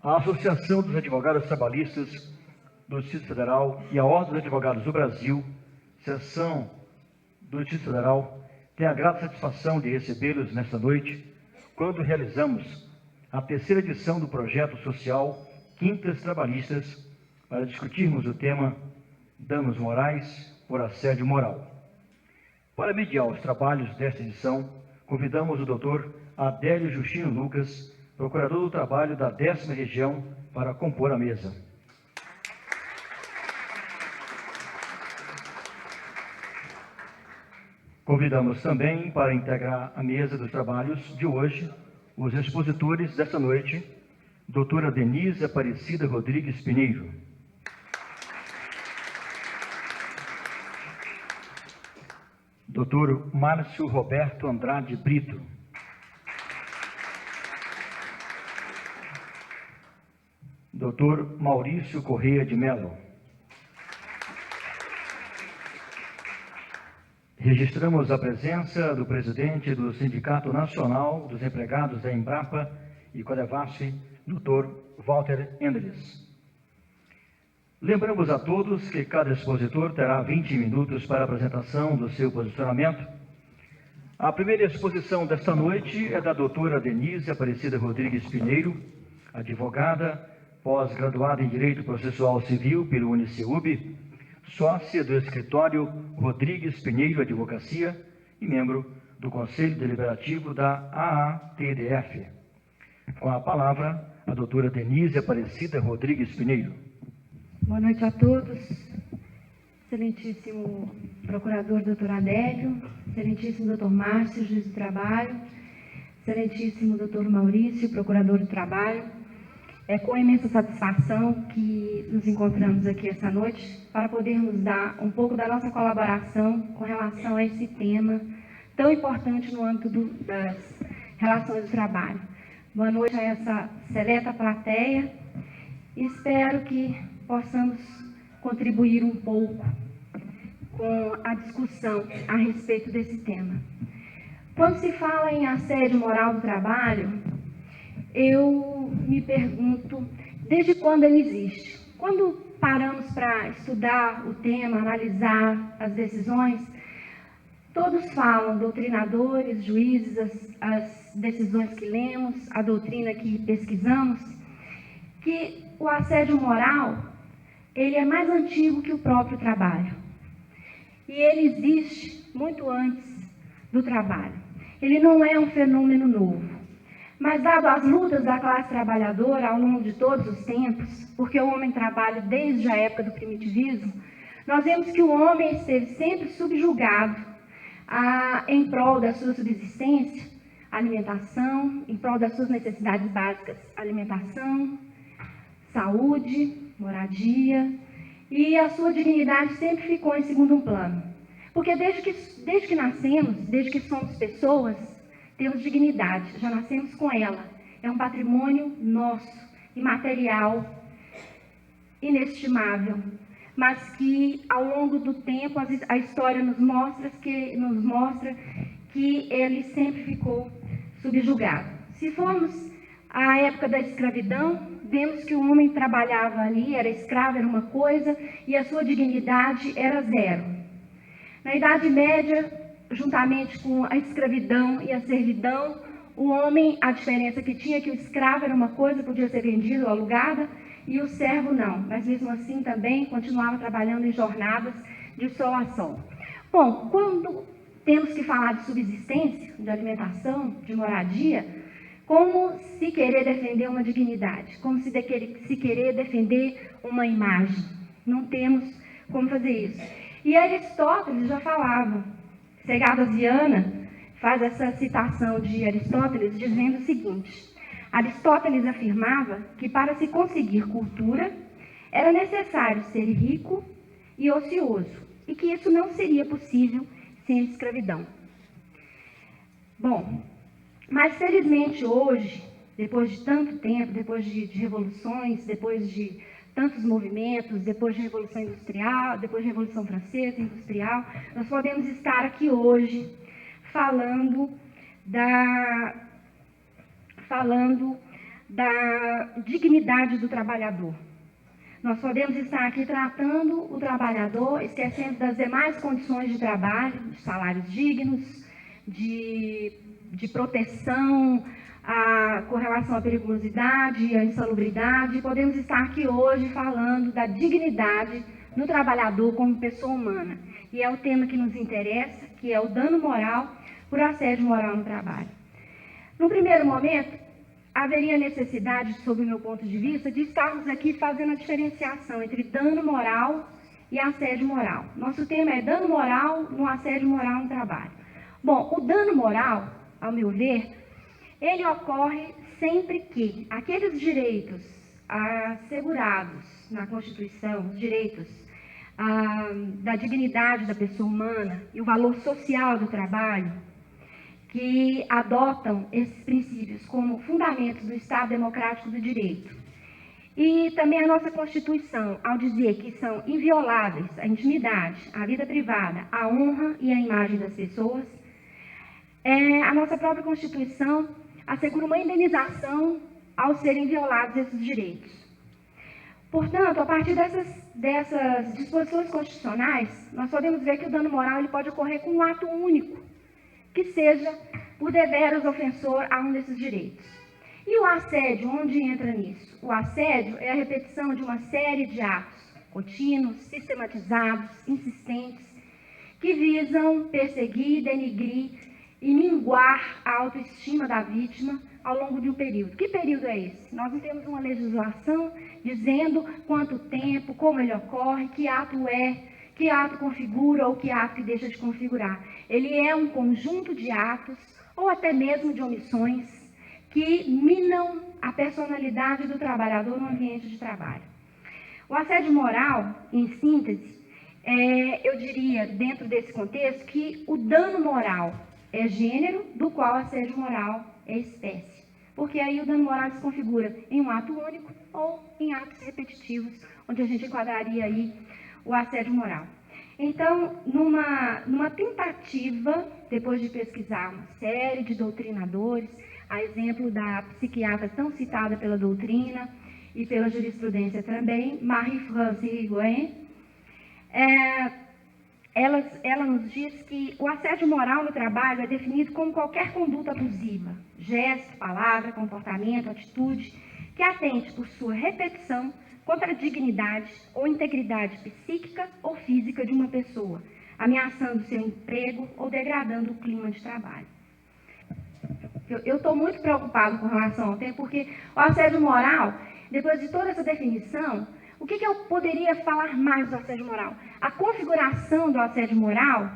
a Associação dos Advogados Trabalhistas do Distrito Federal e a Ordem dos Advogados do Brasil, seção do Distrito Federal, tem a grata satisfação de recebê-los nesta noite, quando realizamos a terceira edição do projeto social Quintas Trabalhistas, para discutirmos o tema danos morais por assédio moral. Para mediar os trabalhos desta edição, convidamos o Dr. Adélio Justino Lucas, procurador do trabalho da 10ª Região, para compor a mesa. Convidamos também para integrar a mesa dos trabalhos de hoje os expositores desta noite, doutora Denise Aparecida Rodrigues Pinheiro, doutor Márcio Roberto Andrade Brito, doutor Maurício Correia de Mello. Registramos a presença do presidente do Sindicato Nacional dos Empregados da Embrapa e Codevasf, Dr. Walter Endres. Lembramos a todos que cada expositor terá 20 minutos para a apresentação do seu posicionamento. A primeira exposição desta noite é da doutora Denise Aparecida Rodrigues Pinheiro, advogada, pós-graduada em Direito Processual Civil pelo UniCeub, sócia do escritório Rodrigues Pinheiro Advocacia e membro do Conselho Deliberativo da AATDF. Com a palavra, a doutora Denise Aparecida Rodrigues Pinheiro. Boa noite a todos. Excelentíssimo procurador doutor Adélio, excelentíssimo doutor Márcio, juiz do trabalho, excelentíssimo doutor Maurício, procurador do trabalho. É com imensa satisfação que nos encontramos aqui essa noite para podermos dar um pouco da nossa colaboração com relação a esse tema tão importante no âmbito das relações do trabalho. Boa noite a essa seleta plateia e espero que possamos contribuir um pouco com a discussão a respeito desse tema. Quando se fala em assédio moral do trabalho, eu me pergunto desde quando ele existe. Quando paramos para estudar o tema, analisar as decisões, todos falam, doutrinadores, juízes, as decisões que lemos, a doutrina que pesquisamos, que o assédio moral, ele é mais antigo que o próprio trabalho. E ele existe muito antes do trabalho. Ele não é um fenômeno novo. Mas, dado as lutas da classe trabalhadora ao longo de todos os tempos, porque o homem trabalha desde a época do primitivismo, nós vemos que o homem esteve sempre subjugado em prol da sua subsistência, alimentação, em prol das suas necessidades básicas, alimentação, saúde, moradia, e a sua dignidade sempre ficou em segundo plano. Porque desde que nascemos, desde que somos pessoas, temos dignidade, já nascemos com ela. É um patrimônio nosso, imaterial, inestimável, mas que ao longo do tempo a história nos mostra que ele sempre ficou subjugado. Se formos à época da escravidão, vemos que o homem trabalhava ali, era escravo, era uma coisa, e a sua dignidade era zero. Na Idade Média, juntamente com a escravidão e a servidão, o homem, a diferença que tinha é que o escravo era uma coisa, podia ser vendido ou alugada, e o servo não, mas mesmo assim também continuava trabalhando em jornadas de sol a sol. Bom, quando temos que falar de subsistência, de alimentação, de moradia, como se querer defender uma dignidade, como se querer defender uma imagem. Não temos como fazer isso. E Aristóteles já falava. Segada Viana faz essa citação de Aristóteles dizendo o seguinte: Aristóteles afirmava que para se conseguir cultura era necessário ser rico e ocioso, e que isso não seria possível sem a escravidão. Bom, mas felizmente hoje, depois de tanto tempo, depois de revoluções, depois de tantos movimentos, depois de Revolução Industrial, depois de Revolução Francesa Industrial, nós podemos estar aqui hoje falando da dignidade do trabalhador. Nós podemos estar aqui tratando o trabalhador, esquecendo das demais condições de trabalho, de salários dignos, de proteção com relação à periculosidade e à insalubridade. Podemos estar aqui hoje falando da dignidade do trabalhador como pessoa humana. E é o tema que nos interessa, que é o dano moral por assédio moral no trabalho. No primeiro momento, haveria necessidade, sob o meu ponto de vista, de estarmos aqui fazendo a diferenciação entre dano moral e assédio moral. Nosso tema é dano moral no assédio moral no trabalho. Bom, o dano moral, ao meu ver, ele ocorre sempre que aqueles direitos assegurados na Constituição, os direitos da dignidade da pessoa humana e o valor social do trabalho, que adotam esses princípios como fundamentos do Estado Democrático do Direito. E também a nossa Constituição, ao dizer que são invioláveis a intimidade, a vida privada, a honra e a imagem das pessoas, a nossa própria Constituição assegura uma indenização ao serem violados esses direitos. Portanto, a partir dessas disposições constitucionais, nós podemos ver que o dano moral ele pode ocorrer com um ato único, que seja por deveras ofensor a um desses direitos. E o assédio, onde entra nisso? O assédio é a repetição de uma série de atos contínuos, sistematizados, insistentes, que visam perseguir, denigrir e minguar a autoestima da vítima ao longo de um período. Que período é esse? Nós não temos uma legislação dizendo quanto tempo, como ele ocorre, que ato é, que ato configura ou que ato que deixa de configurar. Ele é um conjunto de atos, ou até mesmo de omissões, que minam a personalidade do trabalhador no ambiente de trabalho. O assédio moral, em síntese, eu diria, dentro desse contexto, que o dano moral é gênero, do qual o assédio moral é espécie. Porque aí o dano moral se configura em um ato único ou em atos repetitivos, onde a gente enquadraria aí o assédio moral. Então, numa tentativa, depois de pesquisar uma série de doutrinadores, a exemplo da psiquiatra tão citada pela doutrina e pela jurisprudência também, Marie-France Irigoyen, ela nos diz que o assédio moral no trabalho é definido como qualquer conduta abusiva, gesto, palavra, comportamento, atitude, que atente por sua repetição contra a dignidade ou integridade psíquica ou física de uma pessoa, ameaçando seu emprego ou degradando o clima de trabalho. Eu estou muito preocupado com relação ao tempo, porque o assédio moral, depois de toda essa definição, o que eu poderia falar mais do assédio moral? A configuração do assédio moral,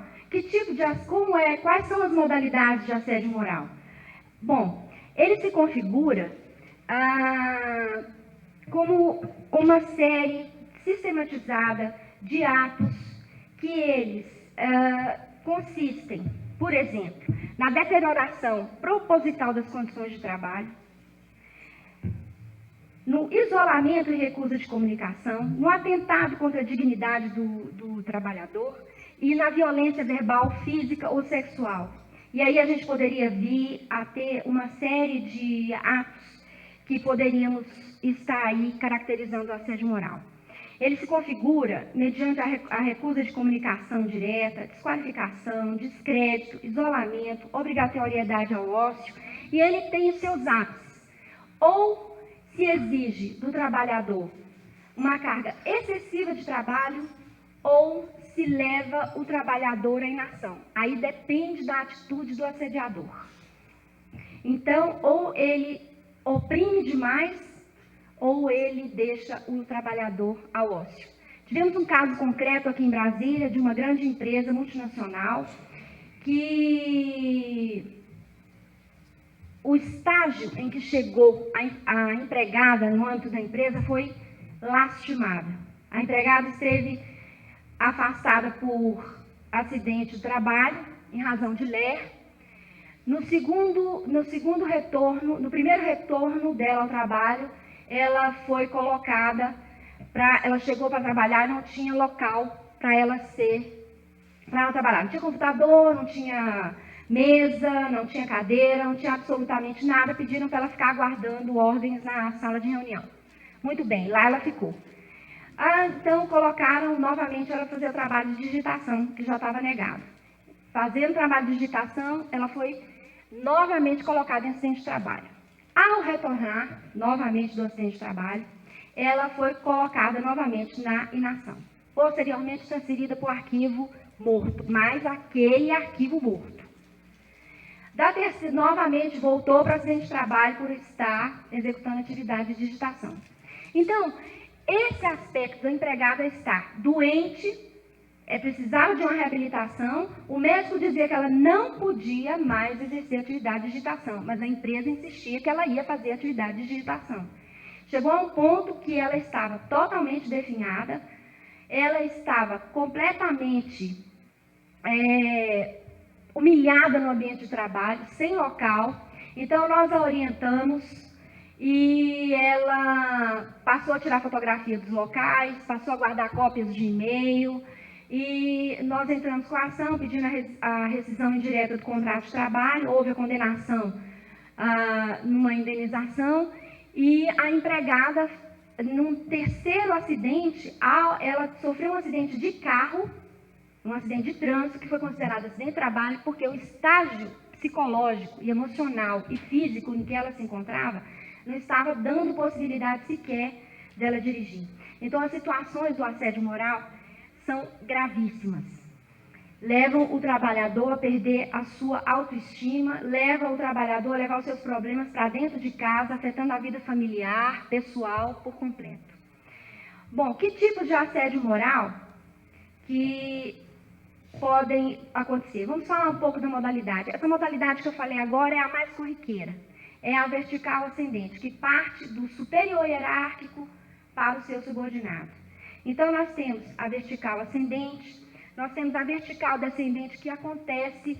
quais são as modalidades de assédio moral? Bom, ele se configura como uma série sistematizada de atos que eles consistem, por exemplo, na deterioração proposital das condições de trabalho, no isolamento e recusa de comunicação, no atentado contra a dignidade do trabalhador e na violência verbal, física ou sexual. E aí a gente poderia vir a ter uma série de atos que poderíamos estar aí caracterizando o assédio moral. Ele se configura mediante a recusa de comunicação direta, desqualificação, descrédito, isolamento, obrigatoriedade ao ócio, e ele tem os seus atos. Ou se exige do trabalhador uma carga excessiva de trabalho, ou se leva o trabalhador à inação. Aí depende da atitude do assediador. Então, ou ele oprime demais, ou ele deixa o trabalhador ao ócio. Tivemos um caso concreto aqui em Brasília, de uma grande empresa multinacional, que o estágio em que chegou a empregada no âmbito da empresa foi lastimada. A empregada esteve afastada por acidente de trabalho, em razão de LER. No primeiro retorno dela ao trabalho, ela foi colocada, ela chegou para trabalhar e não tinha local para ela trabalhar. Não tinha computador, não tinha mesa, não tinha cadeira, não tinha absolutamente nada. Pediram para ela ficar aguardando ordens na sala de reunião. Muito bem, lá ela ficou. Então, colocaram novamente ela fazer o trabalho de digitação, que já estava negado. Fazendo o trabalho de digitação, ela foi novamente colocada em acidente de trabalho. Ao retornar novamente do acidente de trabalho, ela foi colocada novamente na inação. Posteriormente, transferida para o arquivo morto, mais aquele arquivo morto. Novamente voltou para o acidente de trabalho por estar executando atividade de digitação. Então, esse aspecto do empregado estar doente, precisava de uma reabilitação, o médico dizia que ela não podia mais exercer atividade de digitação, mas a empresa insistia que ela ia fazer atividade de digitação. Chegou a um ponto que ela estava totalmente definhada, ela estava completamente humilhada no ambiente de trabalho, sem local. Então, nós a orientamos e ela passou a tirar fotografia dos locais, passou a guardar cópias de e-mail, e nós entramos com a ação pedindo a rescisão indireta do contrato de trabalho, houve a condenação numa indenização, e a empregada, num terceiro acidente, ela sofreu um acidente de carro, um acidente de trânsito, que foi considerado acidente de trabalho, porque o estágio psicológico e emocional e físico em que ela se encontrava não estava dando possibilidade sequer dela dirigir. Então, as situações do assédio moral são gravíssimas. Levam o trabalhador a perder a sua autoestima, levam o trabalhador a levar os seus problemas para dentro de casa, afetando a vida familiar, pessoal, por completo. Bom, que tipo de assédio moral que podem acontecer? Vamos falar um pouco da modalidade. Essa modalidade que eu falei agora é a mais corriqueira. É a vertical ascendente, que parte do superior hierárquico para o seu subordinado. Então, nós temos a vertical ascendente, nós temos a vertical descendente, que acontece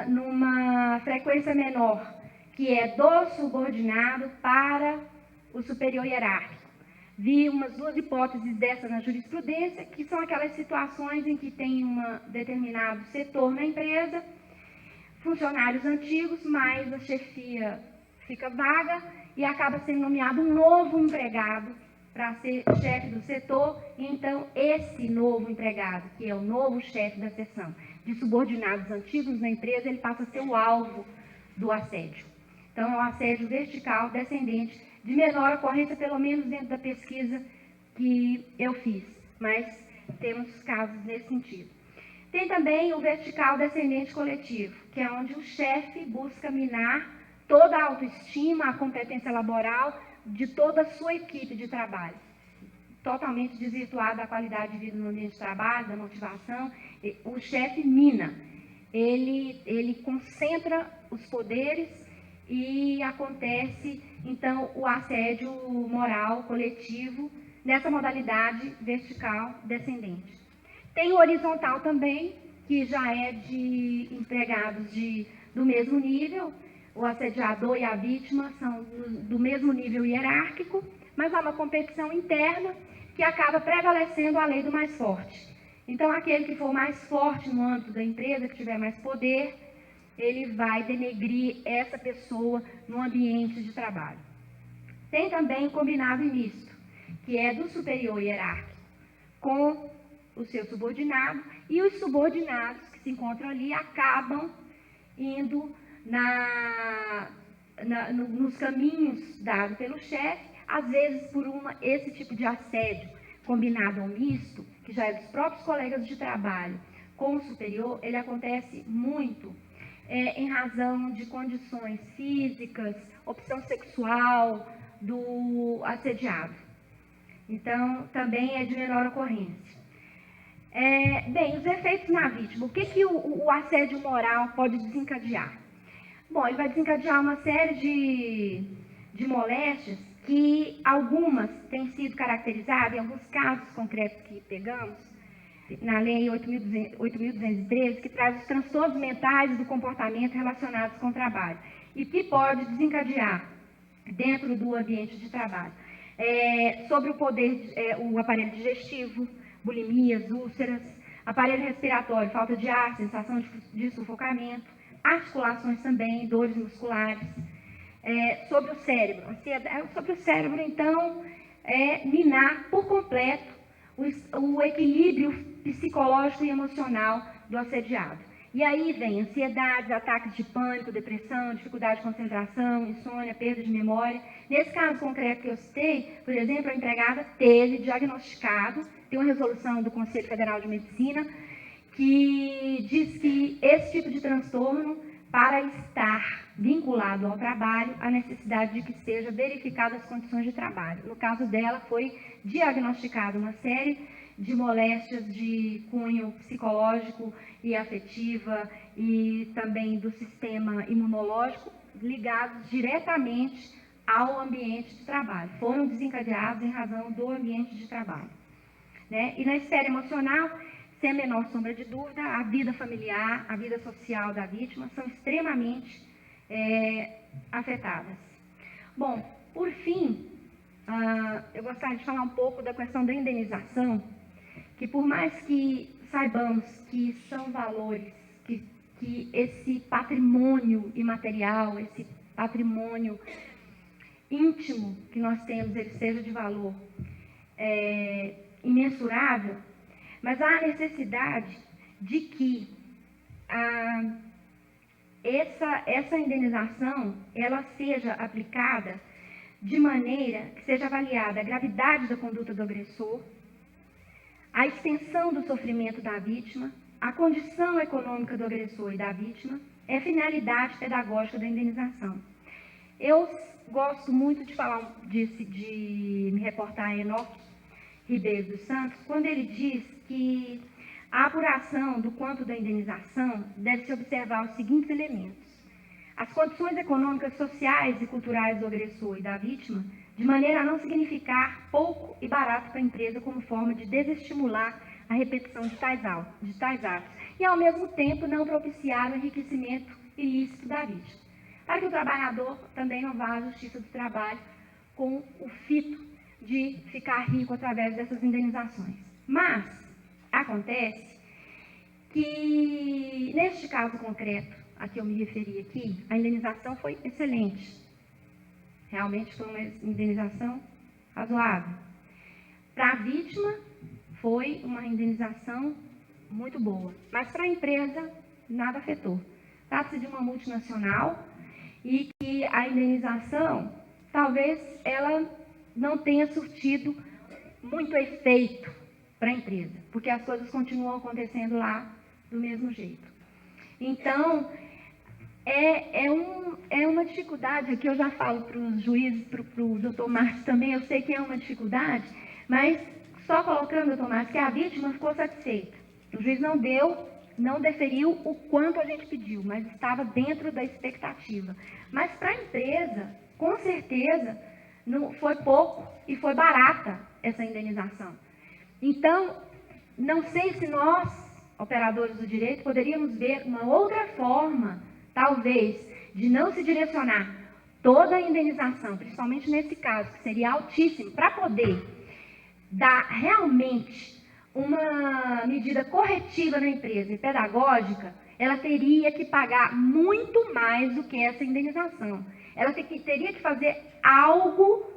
numa frequência menor, que é do subordinado para o superior hierárquico. Vi umas duas hipóteses dessa na jurisprudência, que são aquelas situações em que tem um determinado setor na empresa, funcionários antigos, mas a chefia fica vaga e acaba sendo nomeado um novo empregado para ser chefe do setor, e então esse novo empregado, que é o novo chefe da seção de subordinados antigos na empresa, ele passa a ser o alvo do assédio. Então, é um assédio vertical descendente, de menor ocorrência, pelo menos dentro da pesquisa que eu fiz, mas temos casos nesse sentido. Tem também o vertical descendente coletivo, que é onde o chefe busca minar toda a autoestima, a competência laboral de toda a sua equipe de trabalho. Totalmente desvirtuada a qualidade de vida no ambiente de trabalho, da motivação. O chefe mina, ele concentra os poderes e acontece, então, o assédio moral coletivo nessa modalidade vertical descendente. Tem o horizontal também, que já é de empregados do mesmo nível. O assediador e a vítima são do mesmo nível hierárquico, mas há uma competição interna que acaba prevalecendo a lei do mais forte. Então, aquele que for mais forte no âmbito da empresa, que tiver mais poder, ele vai denegrir essa pessoa no ambiente de trabalho. Tem também o combinado e misto, que é do superior hierárquico com o seu subordinado, e os subordinados que se encontram ali acabam indo nos caminhos dados pelo chefe, às vezes por esse tipo de assédio combinado ou misto, que já é dos próprios colegas de trabalho com o superior, ele acontece muito em razão de condições físicas, opção sexual do assediado. Então, também é de menor ocorrência. Bem, os efeitos na vítima. O que o assédio moral pode desencadear? Bom, ele vai desencadear uma série de moléstias que algumas têm sido caracterizadas, em alguns casos concretos que pegamos, na Lei 8.213, que traz os transtornos mentais do comportamento relacionados com o trabalho, e que pode desencadear dentro do ambiente de trabalho. Sobre o poder, o aparelho digestivo, bulimias, úlceras, aparelho respiratório, falta de ar, sensação de sufocamento, articulações também, dores musculares. Sobre o cérebro. Sobre o cérebro, então, minar por completo o equilíbrio psicológico e emocional do assediado. E aí vem ansiedade, ataques de pânico, depressão, dificuldade de concentração, insônia, perda de memória. Nesse caso concreto que eu citei, por exemplo, a empregada teve diagnosticado, tem uma resolução do Conselho Federal de Medicina, que diz que esse tipo de transtorno, para estar vinculado ao trabalho, a necessidade de que seja verificadas as condições de trabalho. No caso dela, foi diagnosticada uma série de moléstias de cunho psicológico e afetiva e também do sistema imunológico ligados diretamente ao ambiente de trabalho. Foram desencadeados em razão do ambiente de trabalho. Né? E na esfera emocional, sem a menor sombra de dúvida, a vida familiar, a vida social da vítima são extremamente afetadas. Bom, por fim, eu gostaria de falar um pouco da questão da indenização, que por mais que saibamos que são valores, que esse patrimônio imaterial, esse patrimônio íntimo que nós temos, ele seja de valor imensurável, mas há a necessidade de que essa indenização ela seja aplicada de maneira que seja avaliada a gravidade da conduta do agressor, a extensão do sofrimento da vítima, a condição econômica do agressor e da vítima, a finalidade pedagógica da indenização. Eu gosto muito de falar de me reportar a Enoque Ribeiro dos Santos, quando ele diz que a apuração do quanto da indenização deve-se observar os seguintes elementos: as condições econômicas, sociais e culturais do agressor e da vítima, de maneira a não significar pouco e barato para a empresa como forma de desestimular a repetição de tais atos, e ao mesmo tempo não propiciar o enriquecimento ilícito da vítima, para que o trabalhador também não vá à justiça do trabalho com o fito de ficar rico através dessas indenizações. Mas acontece que, neste caso concreto a que eu me referi aqui, a indenização foi excelente. Realmente foi uma indenização razoável. Para a vítima, foi uma indenização muito boa. Mas para a empresa, nada afetou. Trata-se de uma multinacional e que a indenização, talvez ela não tenha surtido muito efeito para a empresa, porque as coisas continuam acontecendo lá do mesmo jeito. Então, é uma dificuldade, que eu já falo para os juízes, para o doutor Márcio também, eu sei que é uma dificuldade, mas só colocando, doutor Márcio, que a vítima ficou satisfeita. O juiz não deferiu o quanto a gente pediu, mas estava dentro da expectativa. Mas para a empresa, com certeza, não foi pouco e foi barata essa indenização. Então, não sei se nós, operadores do direito, poderíamos ver uma outra forma, talvez, de não se direcionar toda a indenização, principalmente nesse caso, que seria altíssimo, para poder dar realmente uma medida corretiva na empresa e pedagógica. Ela teria que pagar muito mais do que essa indenização. Ela teria que fazer algo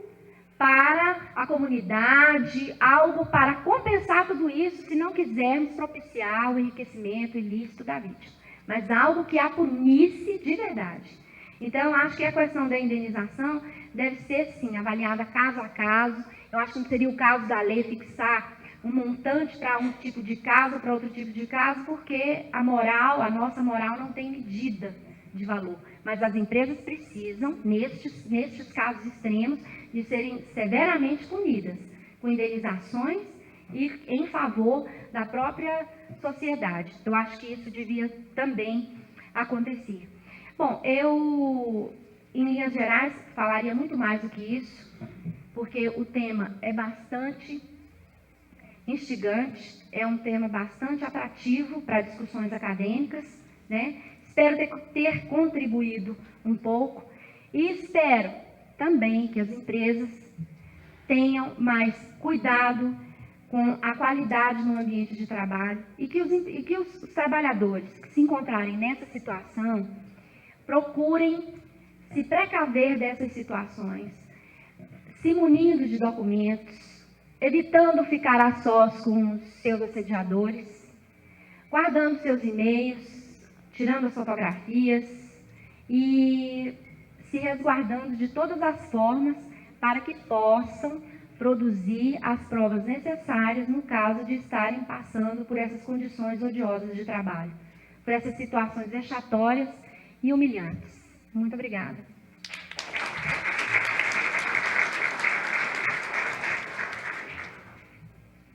para a comunidade, algo para compensar tudo isso, se não quisermos propiciar o enriquecimento ilícito da vítima, mas algo que a punisse de verdade. Então, acho que a questão da indenização deve ser, sim, avaliada caso a caso. Eu acho que não seria o caso da lei fixar um montante para um tipo de caso, para outro tipo de caso, porque a nossa moral não tem medida de valor. Mas as empresas precisam, nestes casos extremos, de serem severamente punidas, com indenizações e em favor da própria sociedade. Eu acho que isso devia também acontecer. Bom, eu, em linhas gerais, falaria muito mais do que isso, porque o tema é bastante instigante, é um tema bastante atrativo para discussões acadêmicas, né? Espero ter contribuído um pouco e espero também que as empresas tenham mais cuidado com a qualidade no ambiente de trabalho e que os trabalhadores que se encontrarem nessa situação procurem se precaver dessas situações, se munindo de documentos, evitando ficar a sós com os seus assediadores, guardando seus e-mails, tirando as fotografias e se resguardando de todas as formas para que possam produzir as provas necessárias no caso de estarem passando por essas condições odiosas de trabalho, por essas situações vexatórias e humilhantes. Muito obrigada.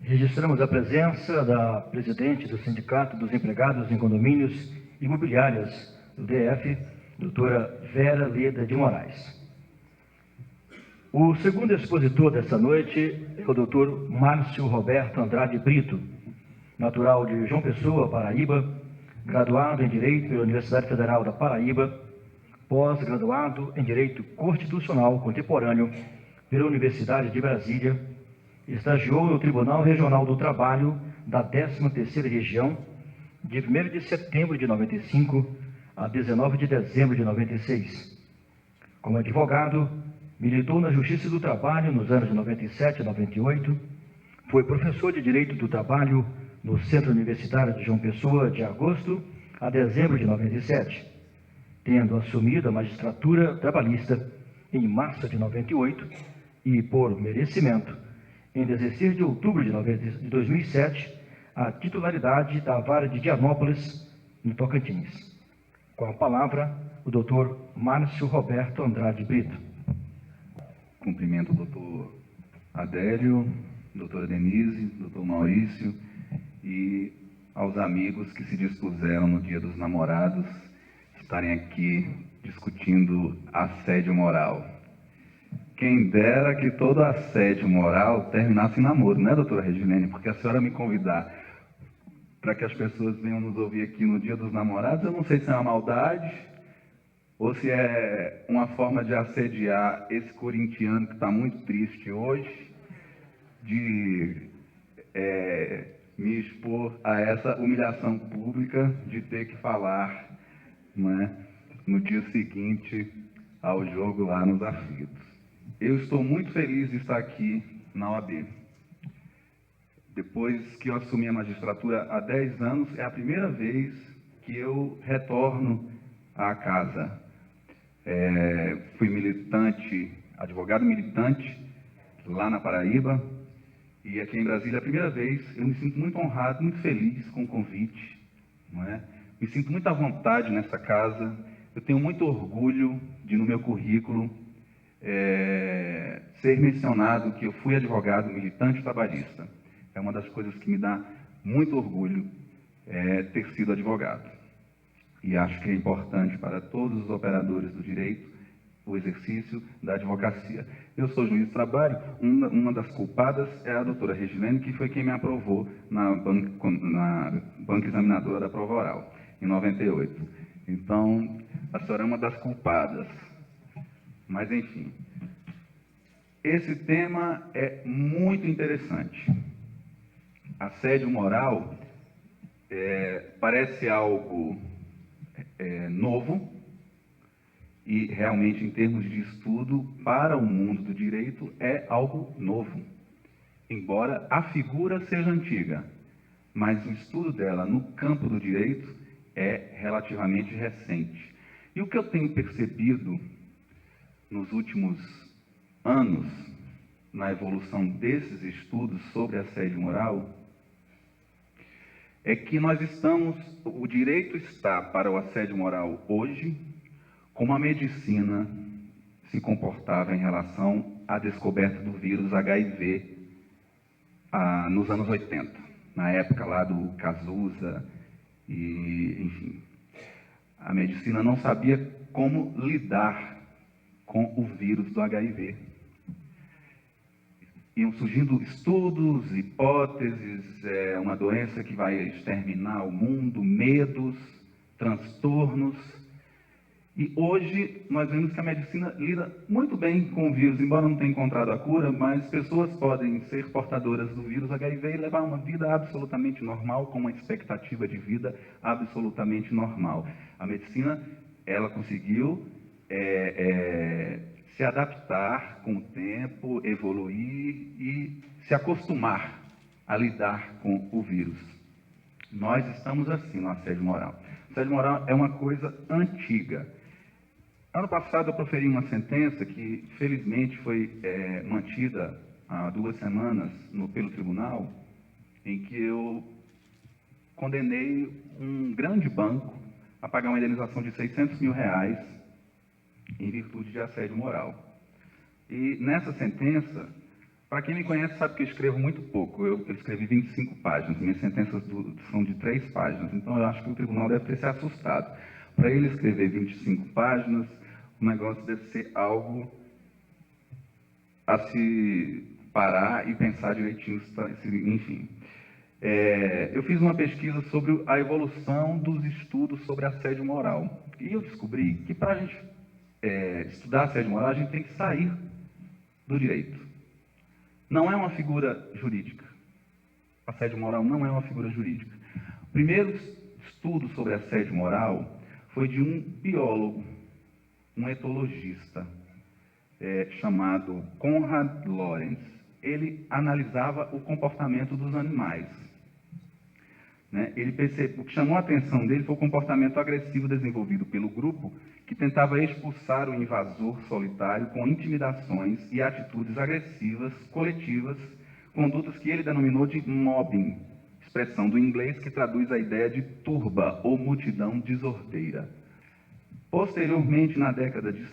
Registramos a presença da presidente do Sindicato dos Empregados em Condomínios Imobiliárias do DF, doutora Vera Leda de Moraes. O segundo expositor desta noite é o doutor Márcio Roberto Andrade Brito, natural de João Pessoa, Paraíba, graduado em Direito pela Universidade Federal da Paraíba, pós-graduado em Direito Constitucional Contemporâneo pela Universidade de Brasília, estagiou no Tribunal Regional do Trabalho da 13ª Região de 1º de setembro de 95 a 19 de dezembro de 96. Como advogado, militou na Justiça do Trabalho nos anos de 97 e 98, foi professor de Direito do Trabalho no Centro Universitário de João Pessoa de agosto a dezembro de 97, tendo assumido a magistratura trabalhista em março de 98 e, por merecimento, em 16 de outubro de 2007, a titularidade da Vara de Dianópolis, no Tocantins. Com a palavra, o doutor Márcio Roberto Andrade Brito. Cumprimento o doutor Adélio, doutora Denise, doutor Maurício e aos amigos que se dispuseram no Dia dos Namorados estarem aqui discutindo assédio moral. Quem dera que todo assédio moral terminasse em namoro, né, doutora Regilene? Porque a senhora me convidar para que as pessoas venham nos ouvir aqui no Dia dos Namorados, eu não sei se é uma maldade ou se é uma forma de assediar esse corintiano que está muito triste hoje, de me expor a essa humilhação pública de ter que falar, né, no dia seguinte ao jogo lá nos Aflitos. Eu estou muito feliz de estar aqui na OAB. Depois que eu assumi a magistratura há 10 anos, é a primeira vez que eu retorno à casa. Fui militante, advogado militante, lá na Paraíba, e aqui em Brasília é a primeira vez. Eu me sinto muito honrado, muito feliz com o convite, não é? Me sinto muito à vontade nessa casa. Eu tenho muito orgulho de, no meu currículo, ser mencionado que eu fui advogado militante trabalhista. É uma das coisas que me dá muito orgulho, ter sido advogado. E acho que é importante para todos os operadores do direito o exercício da advocacia. Eu sou juiz de trabalho, uma das culpadas é a doutora Regilene, que foi quem me aprovou na banca examinadora da prova oral, em 98. Então, a senhora é uma das culpadas. Mas, enfim, esse tema é muito interessante. Assédio moral parece algo novo e, realmente, em termos de estudo, para o mundo do direito, é algo novo. Embora a figura seja antiga, mas o estudo dela no campo do direito é relativamente recente. E o que eu tenho percebido nos últimos anos, na evolução desses estudos sobre assédio moral, é que o direito está para o assédio moral hoje como a medicina se comportava em relação à descoberta do vírus HIV nos anos 80, na época lá do Cazuza, e, enfim. A medicina não sabia como lidar com o vírus do HIV. Iam surgindo estudos, hipóteses, uma doença que vai exterminar o mundo, medos, transtornos. E hoje nós vemos que a medicina lida muito bem com o vírus, embora não tenha encontrado a cura, mas pessoas podem ser portadoras do vírus HIV e levar uma vida absolutamente normal, com uma expectativa de vida absolutamente normal. A medicina, ela conseguiu se adaptar com o tempo, evoluir e se acostumar a lidar com o vírus. Nós estamos assim no assédio moral. O assédio moral é uma coisa antiga. Ano passado eu proferi uma sentença que, felizmente, foi mantida há 2 semanas pelo tribunal, em que eu condenei um grande banco a pagar uma indenização de R$600 mil em virtude de assédio moral. E nessa sentença, para quem me conhece sabe que eu escrevo muito pouco, eu escrevi 25 páginas, minhas sentenças são de 3 páginas, então eu acho que o tribunal deve ter se assustado. Para ele escrever 25 páginas, o negócio deve ser algo a se parar e pensar direitinho, enfim. Eu fiz uma pesquisa sobre a evolução dos estudos sobre assédio moral. E eu descobri que para a gente estudar assédio moral, a gente tem que sair do direito. Não é uma figura jurídica. Assédio moral não é uma figura jurídica. O primeiro estudo sobre assédio moral foi de um biólogo, um etologista, chamado Konrad Lorenz. Ele analisava o comportamento dos animais. O que chamou a atenção dele foi o comportamento agressivo desenvolvido pelo grupo, que tentava expulsar o invasor solitário com intimidações e atitudes agressivas, coletivas, condutas que ele denominou de mobbing, expressão do inglês que traduz a ideia de turba ou multidão desordeira. Posteriormente, na década de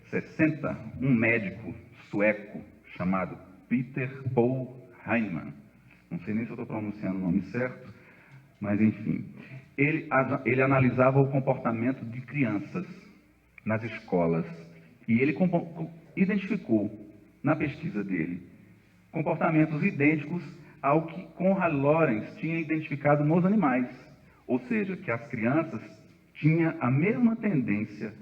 60, um médico sueco chamado Peter Paul Heinemann, não sei nem se eu estou pronunciando o nome certo, mas enfim, ele analisava o comportamento de crianças nas escolas e ele identificou na pesquisa dele comportamentos idênticos ao que Konrad Lorenz tinha identificado nos animais, ou seja, que as crianças tinham a mesma tendência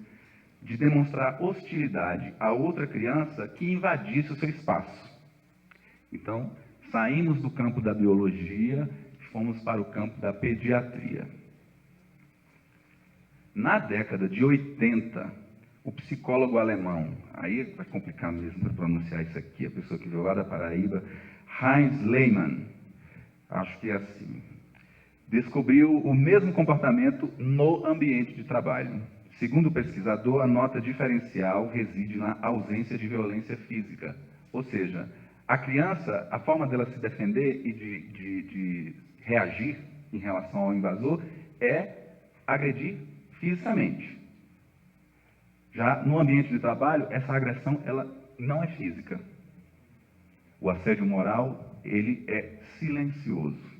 de demonstrar hostilidade a outra criança que invadisse o seu espaço. Então, saímos do campo da biologia e fomos para o campo da pediatria. Na década de 80, o psicólogo alemão, aí vai complicar mesmo para pronunciar isso aqui, a pessoa que veio lá da Paraíba, Heinz Lehmann, acho que é assim, descobriu o mesmo comportamento no ambiente de trabalho. Segundo o pesquisador, a nota diferencial reside na ausência de violência física, ou seja, a criança, a forma dela se defender e de reagir em relação ao invasor é agredir fisicamente. Já no ambiente de trabalho, essa agressão ela não é física. O assédio moral, ele é silencioso.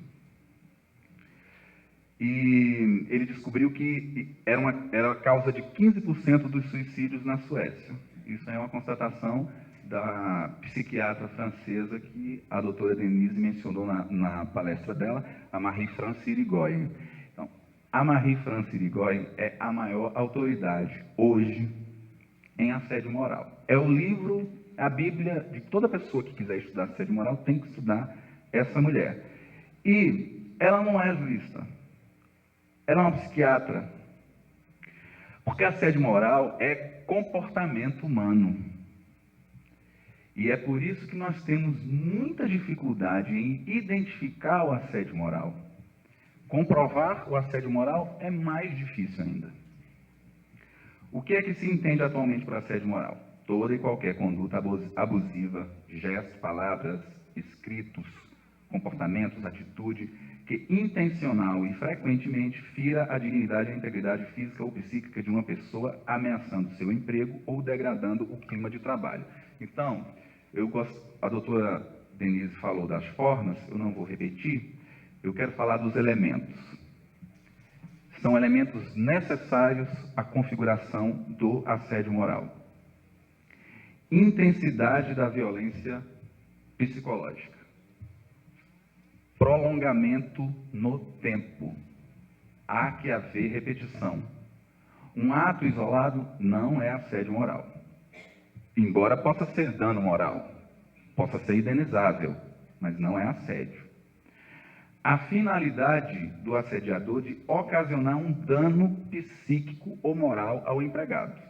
E ele descobriu que era a causa de 15% dos suicídios na Suécia. Isso é uma constatação da psiquiatra francesa que a doutora Denise mencionou na palestra dela, a Marie-France Irigoyen. Então, a Marie-France Irigoyen é a maior autoridade hoje em assédio moral. É o livro, a Bíblia de toda pessoa que quiser estudar assédio moral tem que estudar essa mulher. E ela não é jurista, ela é uma psiquiatra. Porque assédio moral é comportamento humano. E é por isso que nós temos muita dificuldade em identificar o assédio moral. Comprovar o assédio moral é mais difícil ainda. O que é que se entende atualmente por assédio moral? Toda e qualquer conduta abusiva, gestos, palavras, escritos, comportamentos, atitude, que intencional e frequentemente fira a dignidade e a integridade física ou psíquica de uma pessoa, ameaçando seu emprego ou degradando o clima de trabalho. Então, a doutora Denise falou das formas, eu não vou repetir, eu quero falar dos elementos. São elementos necessários à configuração do assédio moral. Intensidade da violência psicológica. Prolongamento no tempo. Há que haver repetição. um ato isolado não é assédio moral. Embora possa ser dano moral, possa ser indenizável, mas não é assédio. A finalidade do assediador de ocasionar um dano psíquico ou moral ao empregado.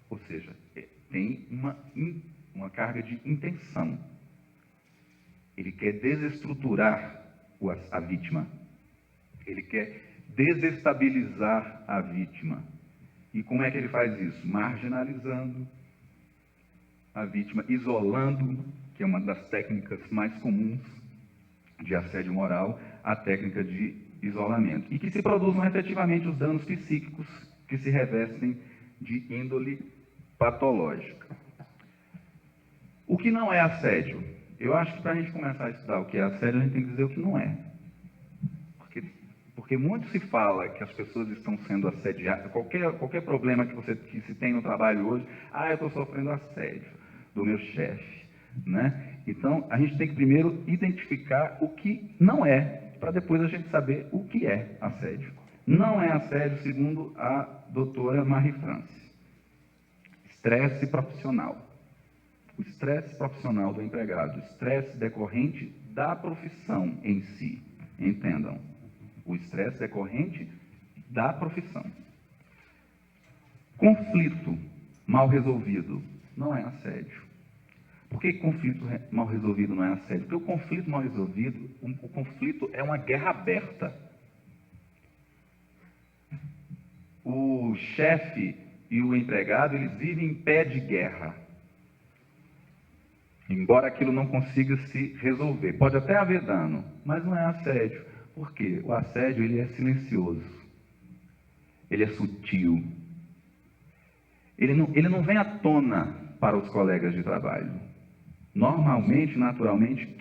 Ou seja, tem uma carga de intenção. Ele quer desestruturar a vítima. Ele quer desestabilizar a vítima. E como é que ele faz isso? Marginalizando a vítima, isolando, que é uma das técnicas mais comuns de assédio moral, a técnica de isolamento. E que se produzam efetivamente os danos psíquicos que se revestem de índole patológica. O que não é assédio? Eu acho que para a gente começar a estudar o que é assédio, a gente tem que dizer o que não é. Porque muito se fala que as pessoas estão sendo assediadas, qualquer problema que se tem no trabalho hoje, eu estou sofrendo assédio do meu chefe, né? Então, a gente tem que primeiro identificar o que não é, para depois a gente saber o que é assédio. Não é assédio, segundo a doutora Marie-France. Estresse profissional. O estresse profissional do empregado, o estresse decorrente da profissão em si. Entendam. O estresse decorrente da profissão. Conflito mal resolvido não é assédio. Por que conflito mal resolvido não é assédio? Porque o conflito mal resolvido, o conflito é uma guerra aberta. O chefe e o empregado, eles vivem em pé de guerra. Embora aquilo não consiga se resolver. Pode até haver dano, mas não é assédio. Por quê? O assédio, ele é silencioso. Ele é sutil. Ele não vem à tona para os colegas de trabalho. Normalmente, naturalmente,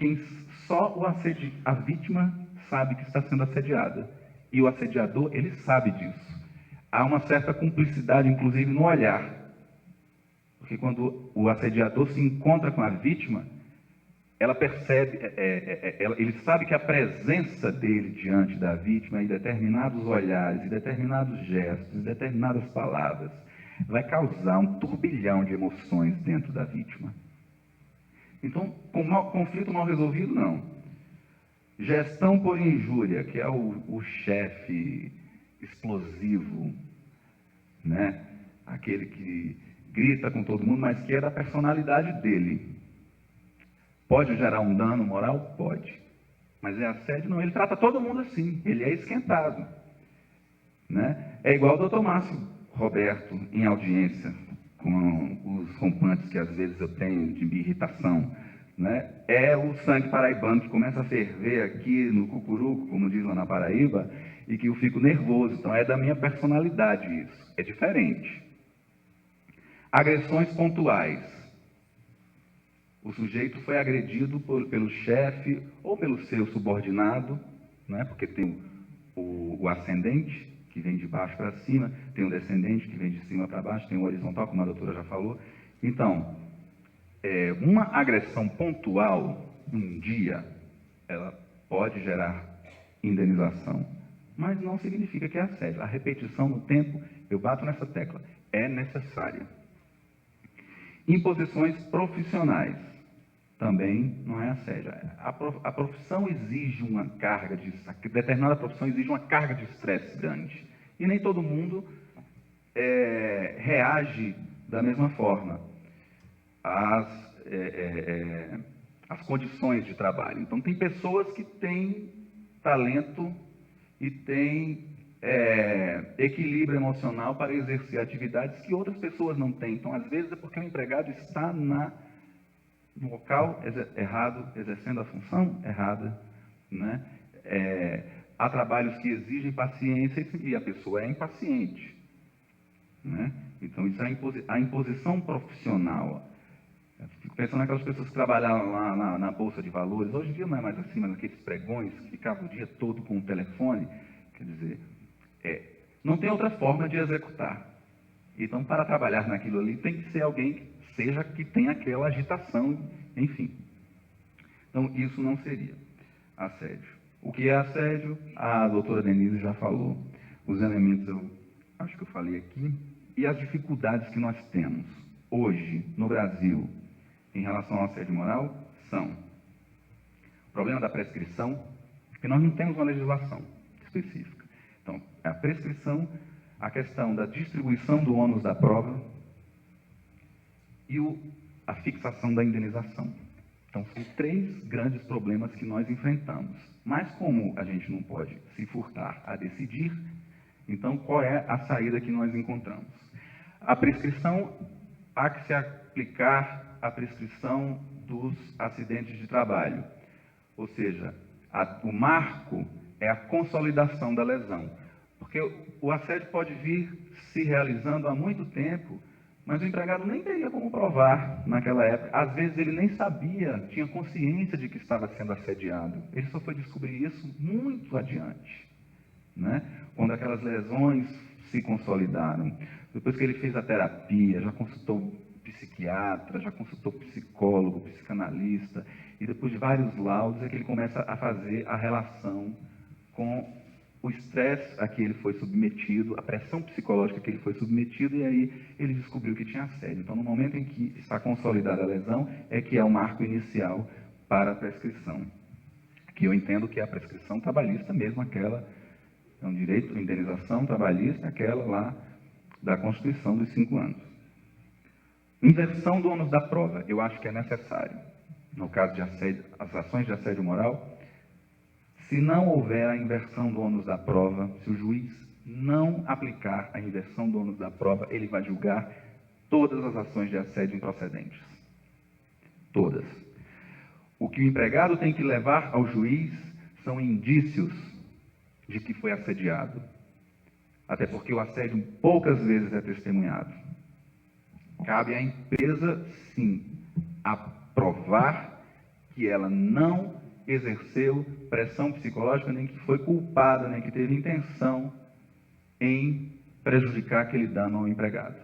a vítima sabe que está sendo assediada. E o assediador, ele sabe disso. Há uma certa cumplicidade, inclusive, no olhar. Porque quando o assediador se encontra com a vítima, ela percebe, ele sabe que a presença dele diante da vítima, em determinados olhares, em determinados gestos, em determinadas palavras, vai causar um turbilhão de emoções dentro da vítima. Então, conflito mal resolvido, não. Gestão por injúria, que é o chefe explosivo, né? Aquele que grita com todo mundo, mas que é da personalidade dele. Pode gerar um dano moral? Pode. Mas é assédio? Não, ele trata todo mundo assim, ele é esquentado. Né? É igual o Dr. Márcio Roberto, em audiência, com os rompantes que às vezes eu tenho de irritação. Né? É o sangue paraibano que começa a ferver aqui no cucuruco, como diz lá na Paraíba, e que eu fico nervoso. Então é da minha personalidade isso, é diferente. Agressões pontuais. O sujeito foi agredido pelo chefe ou pelo seu subordinado, né? Porque tem o ascendente, que vem de baixo para cima, tem o descendente, que vem de cima para baixo, tem o horizontal, como a doutora já falou. Então, uma agressão pontual, um dia, ela pode gerar indenização, mas não significa que é assédio. A repetição no tempo, eu bato nessa tecla, é necessária. Imposições profissionais, também não é assédio. A profissão exige uma carga determinada profissão exige uma carga de estresse grande. E nem todo mundo reage da mesma forma às condições de trabalho. Então, tem pessoas que têm talento e têm equilíbrio emocional para exercer atividades que outras pessoas não têm. Então, às vezes, é porque o empregado está no local errado, exercendo a função errada, né? Há trabalhos que exigem paciência e a pessoa é impaciente, né? Então, isso é a imposição profissional. Eu fico pensando naquelas pessoas que trabalhavam lá na Bolsa de Valores. Hoje em dia não é mais assim, mas aqueles pregões que ficavam o dia todo com o telefone. Quer dizer, não tem outra forma de executar. Então, para trabalhar naquilo ali, tem que ser alguém que tenha aquela agitação, enfim. Então, isso não seria assédio. O que é assédio? A doutora Denise já falou. Os elementos, eu acho que eu falei aqui. e as dificuldades que nós temos hoje no Brasil em relação ao assédio moral são o problema da prescrição, que nós não temos uma legislação específica. Então, a prescrição, a questão da distribuição do ônus da prova e a fixação da indenização. Então, são 3 grandes problemas que nós enfrentamos. Mas como a gente não pode se furtar a decidir, então qual é a saída que nós encontramos? A prescrição, há que se aplicar a prescrição dos acidentes de trabalho. Ou seja, o marco é a consolidação da lesão. Porque o assédio pode vir se realizando há muito tempo, mas o empregado nem teria como provar naquela época. Às vezes ele nem sabia, tinha consciência de que estava sendo assediado. Ele só foi descobrir isso muito adiante, né? Quando aquelas lesões se consolidaram. Depois que ele fez a terapia, já consultou psiquiatra, já consultou psicólogo, psicanalista, e depois de vários laudos é que ele começa a fazer a relação com o estresse a que ele foi submetido, a pressão psicológica que ele foi submetido, e aí ele descobriu que tinha assédio. Então, no momento em que está consolidada a lesão, é que é o marco inicial para a prescrição, que eu entendo que é a prescrição trabalhista mesmo, aquela, é um direito de indenização trabalhista, aquela lá da Constituição dos 5 anos. Inversão do ônus da prova, eu acho que é necessário. No caso de assédio, as ações de assédio moral, se não houver a inversão do ônus da prova, se o juiz não aplicar a inversão do ônus da prova, ele vai julgar todas as ações de assédio improcedentes. Todas. O que o empregado tem que levar ao juiz são indícios de que foi assediado. Até porque o assédio poucas vezes é testemunhado. Cabe à empresa, sim, aprovar que ela não exerceu pressão psicológica, nem que foi culpada, nem que teve intenção em prejudicar aquele dano ao empregado.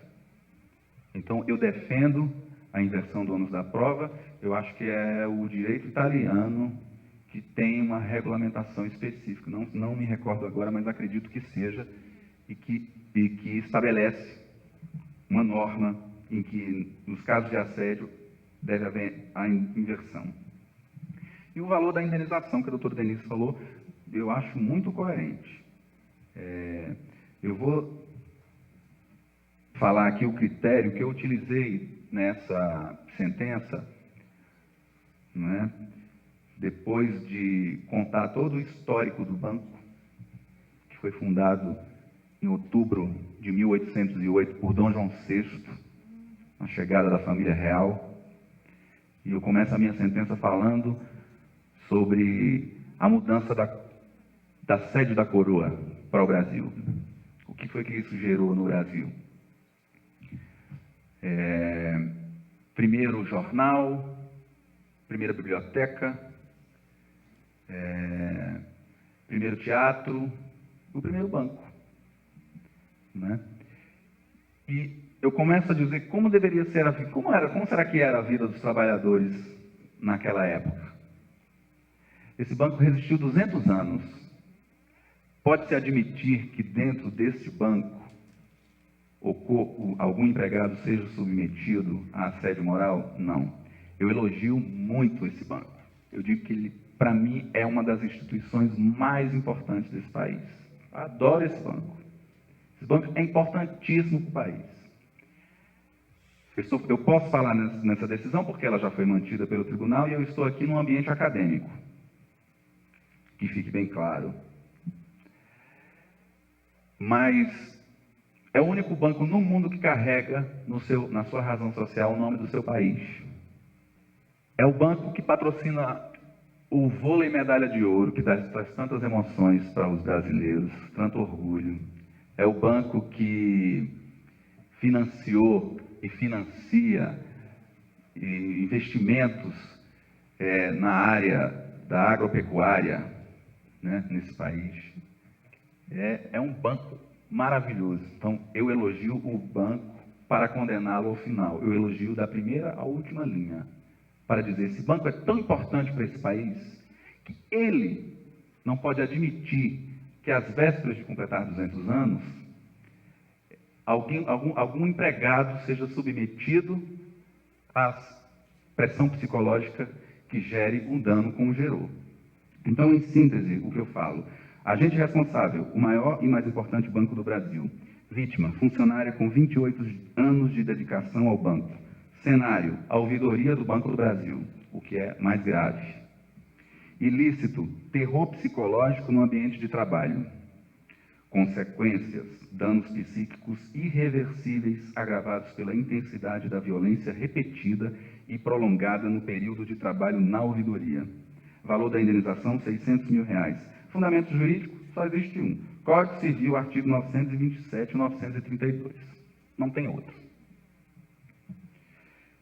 Então, eu defendo a inversão do ônus da prova. Eu acho que é o direito italiano que tem uma regulamentação específica. Não me recordo agora, mas acredito que seja, e que estabelece uma norma em que, nos casos de assédio, deve haver a inversão. E o valor da indenização, que a doutora Denise falou, eu acho muito coerente. Eu vou falar aqui o critério que eu utilizei nessa sentença, né, depois de contar todo o histórico do banco, que foi fundado em outubro de 1808 por Dom João VI, na chegada da família real. E eu começo a minha sentença falando sobre a mudança da sede da coroa para o Brasil. O que foi que isso gerou no Brasil? Primeiro jornal, primeira biblioteca, primeiro teatro, o primeiro banco, né? E eu começo a dizer como deveria ser como será que era a vida dos trabalhadores naquela época? Esse banco resistiu 200 anos. Pode-se admitir que dentro deste banco algum empregado seja submetido a assédio moral? Não. Eu elogio muito esse banco. Eu digo que ele, para mim, é uma das instituições mais importantes desse país. Eu adoro esse banco. Esse banco é importantíssimo para o país. Eu posso falar nessa decisão porque ela já foi mantida pelo tribunal e eu estou aqui num ambiente acadêmico. Que fique bem claro. Mas é o único banco no mundo que carrega na sua razão social o nome do seu país. É o banco que patrocina o vôlei medalha de ouro, que traz tantas emoções para os brasileiros, tanto orgulho. É o banco que financiou e financia investimentos na área da agropecuária, né, nesse país. É um banco maravilhoso. Então, eu elogio o banco para condená-lo ao final. Eu elogio da primeira à última linha, para dizer, esse banco é tão importante para esse país, que ele não pode admitir que às vésperas de completar 200 anos, algum empregado seja submetido à pressão psicológica que gere um dano como gerou. Então, em síntese, o que eu falo: agente responsável, o maior e mais importante banco do Brasil. Vítima, funcionária com 28 anos de dedicação ao banco. Cenário, a ouvidoria do Banco do Brasil, o que é mais grave. Ilícito, terror psicológico no ambiente de trabalho. Consequências, danos psíquicos irreversíveis agravados pela intensidade da violência repetida e prolongada no período de trabalho na ouvidoria. Valor da indenização, R$600 mil. Fundamento jurídico, só existe um. Código Civil, artigo 927 e 932. Não tem outro.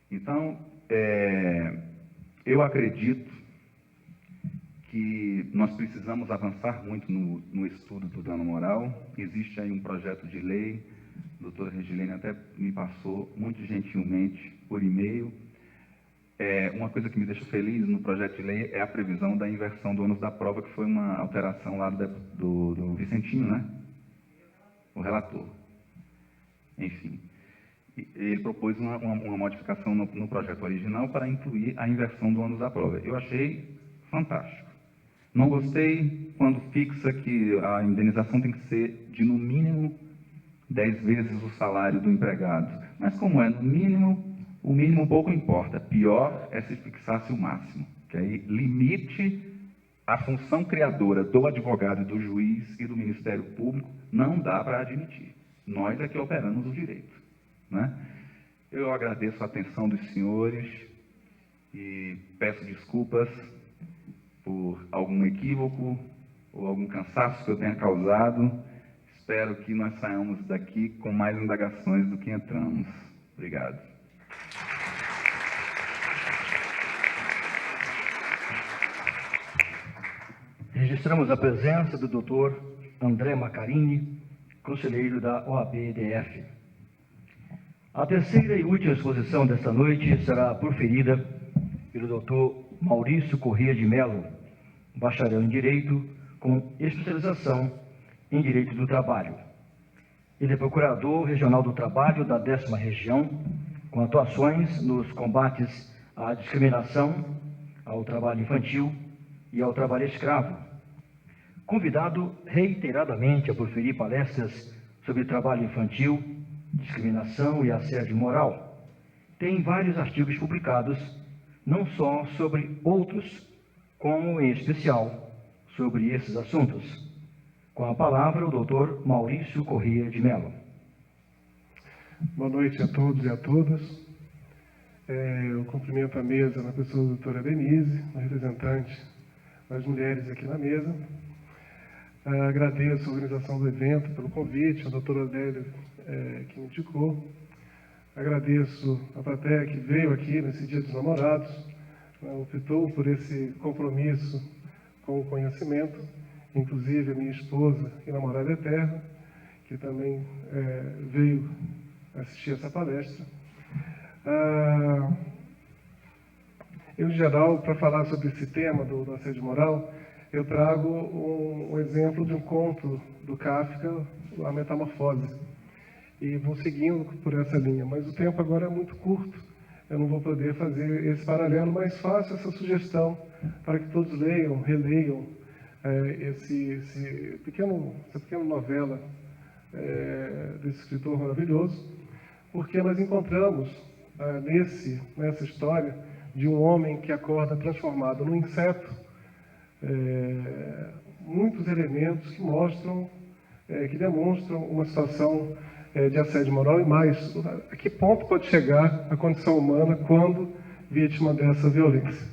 Então, eu acredito que nós precisamos avançar muito no estudo do dano moral. Existe aí um projeto de lei, a doutora Regilene até me passou muito gentilmente por e-mail. Uma coisa que me deixa feliz no projeto de lei é a previsão da inversão do ônus da prova, que foi uma alteração lá do Vicentinho, né? O relator. Enfim, ele propôs uma modificação no projeto original para incluir a inversão do ônus da prova. Eu achei fantástico. Não gostei quando fixa que a indenização tem que ser de, no mínimo, 10 vezes o salário do empregado. Mas como é no mínimo, o mínimo pouco importa. Pior é se fixasse o máximo, que aí limite a função criadora do advogado, do juiz e do Ministério Público. Não dá para admitir. Nós é que operamos o direito, né? Eu agradeço a atenção dos senhores e peço desculpas por algum equívoco ou algum cansaço que eu tenha causado. Espero que nós saiamos daqui com mais indagações do que entramos. Obrigado. Registramos a presença do Dr. André Macarini, conselheiro da OAB-DF. A terceira e última exposição desta noite será proferida pelo Dr. Maurício Corrêa de Mello, bacharel em Direito, com especialização em Direito do Trabalho. Ele é procurador regional do trabalho da 10ª Região, com atuações nos combates à discriminação, ao trabalho infantil e ao trabalho escravo. Convidado reiteradamente a proferir palestras sobre trabalho infantil, discriminação e assédio moral. Tem vários artigos publicados, não só sobre outros, como em especial sobre esses assuntos. Com a palavra, o Dr. Maurício Corrêa de Mello. Boa noite a todos e a todas. Eu cumprimento a mesa na pessoa da doutora Denise, a representante das mulheres aqui na mesa. Agradeço a organização do evento pelo convite, a doutora Adélia que me indicou. Agradeço a plateia que veio aqui nesse Dia dos Namorados, optou por esse compromisso com o conhecimento, inclusive a minha esposa e namorada eterna, que também veio assistir essa palestra. Em geral, para falar sobre esse tema do assédio moral, eu trago um exemplo de um conto do Kafka, A Metamorfose, e vou seguindo por essa linha, mas o tempo agora é muito curto, eu não vou poder fazer esse paralelo, mas faço essa sugestão para que todos leiam, releiam essa pequena novela desse escritor maravilhoso, porque nós encontramos nessa história de um homem que acorda transformado num inseto, muitos elementos que mostram, que demonstram uma situação de assédio moral e mais, a que ponto pode chegar a condição humana quando vítima dessa violência.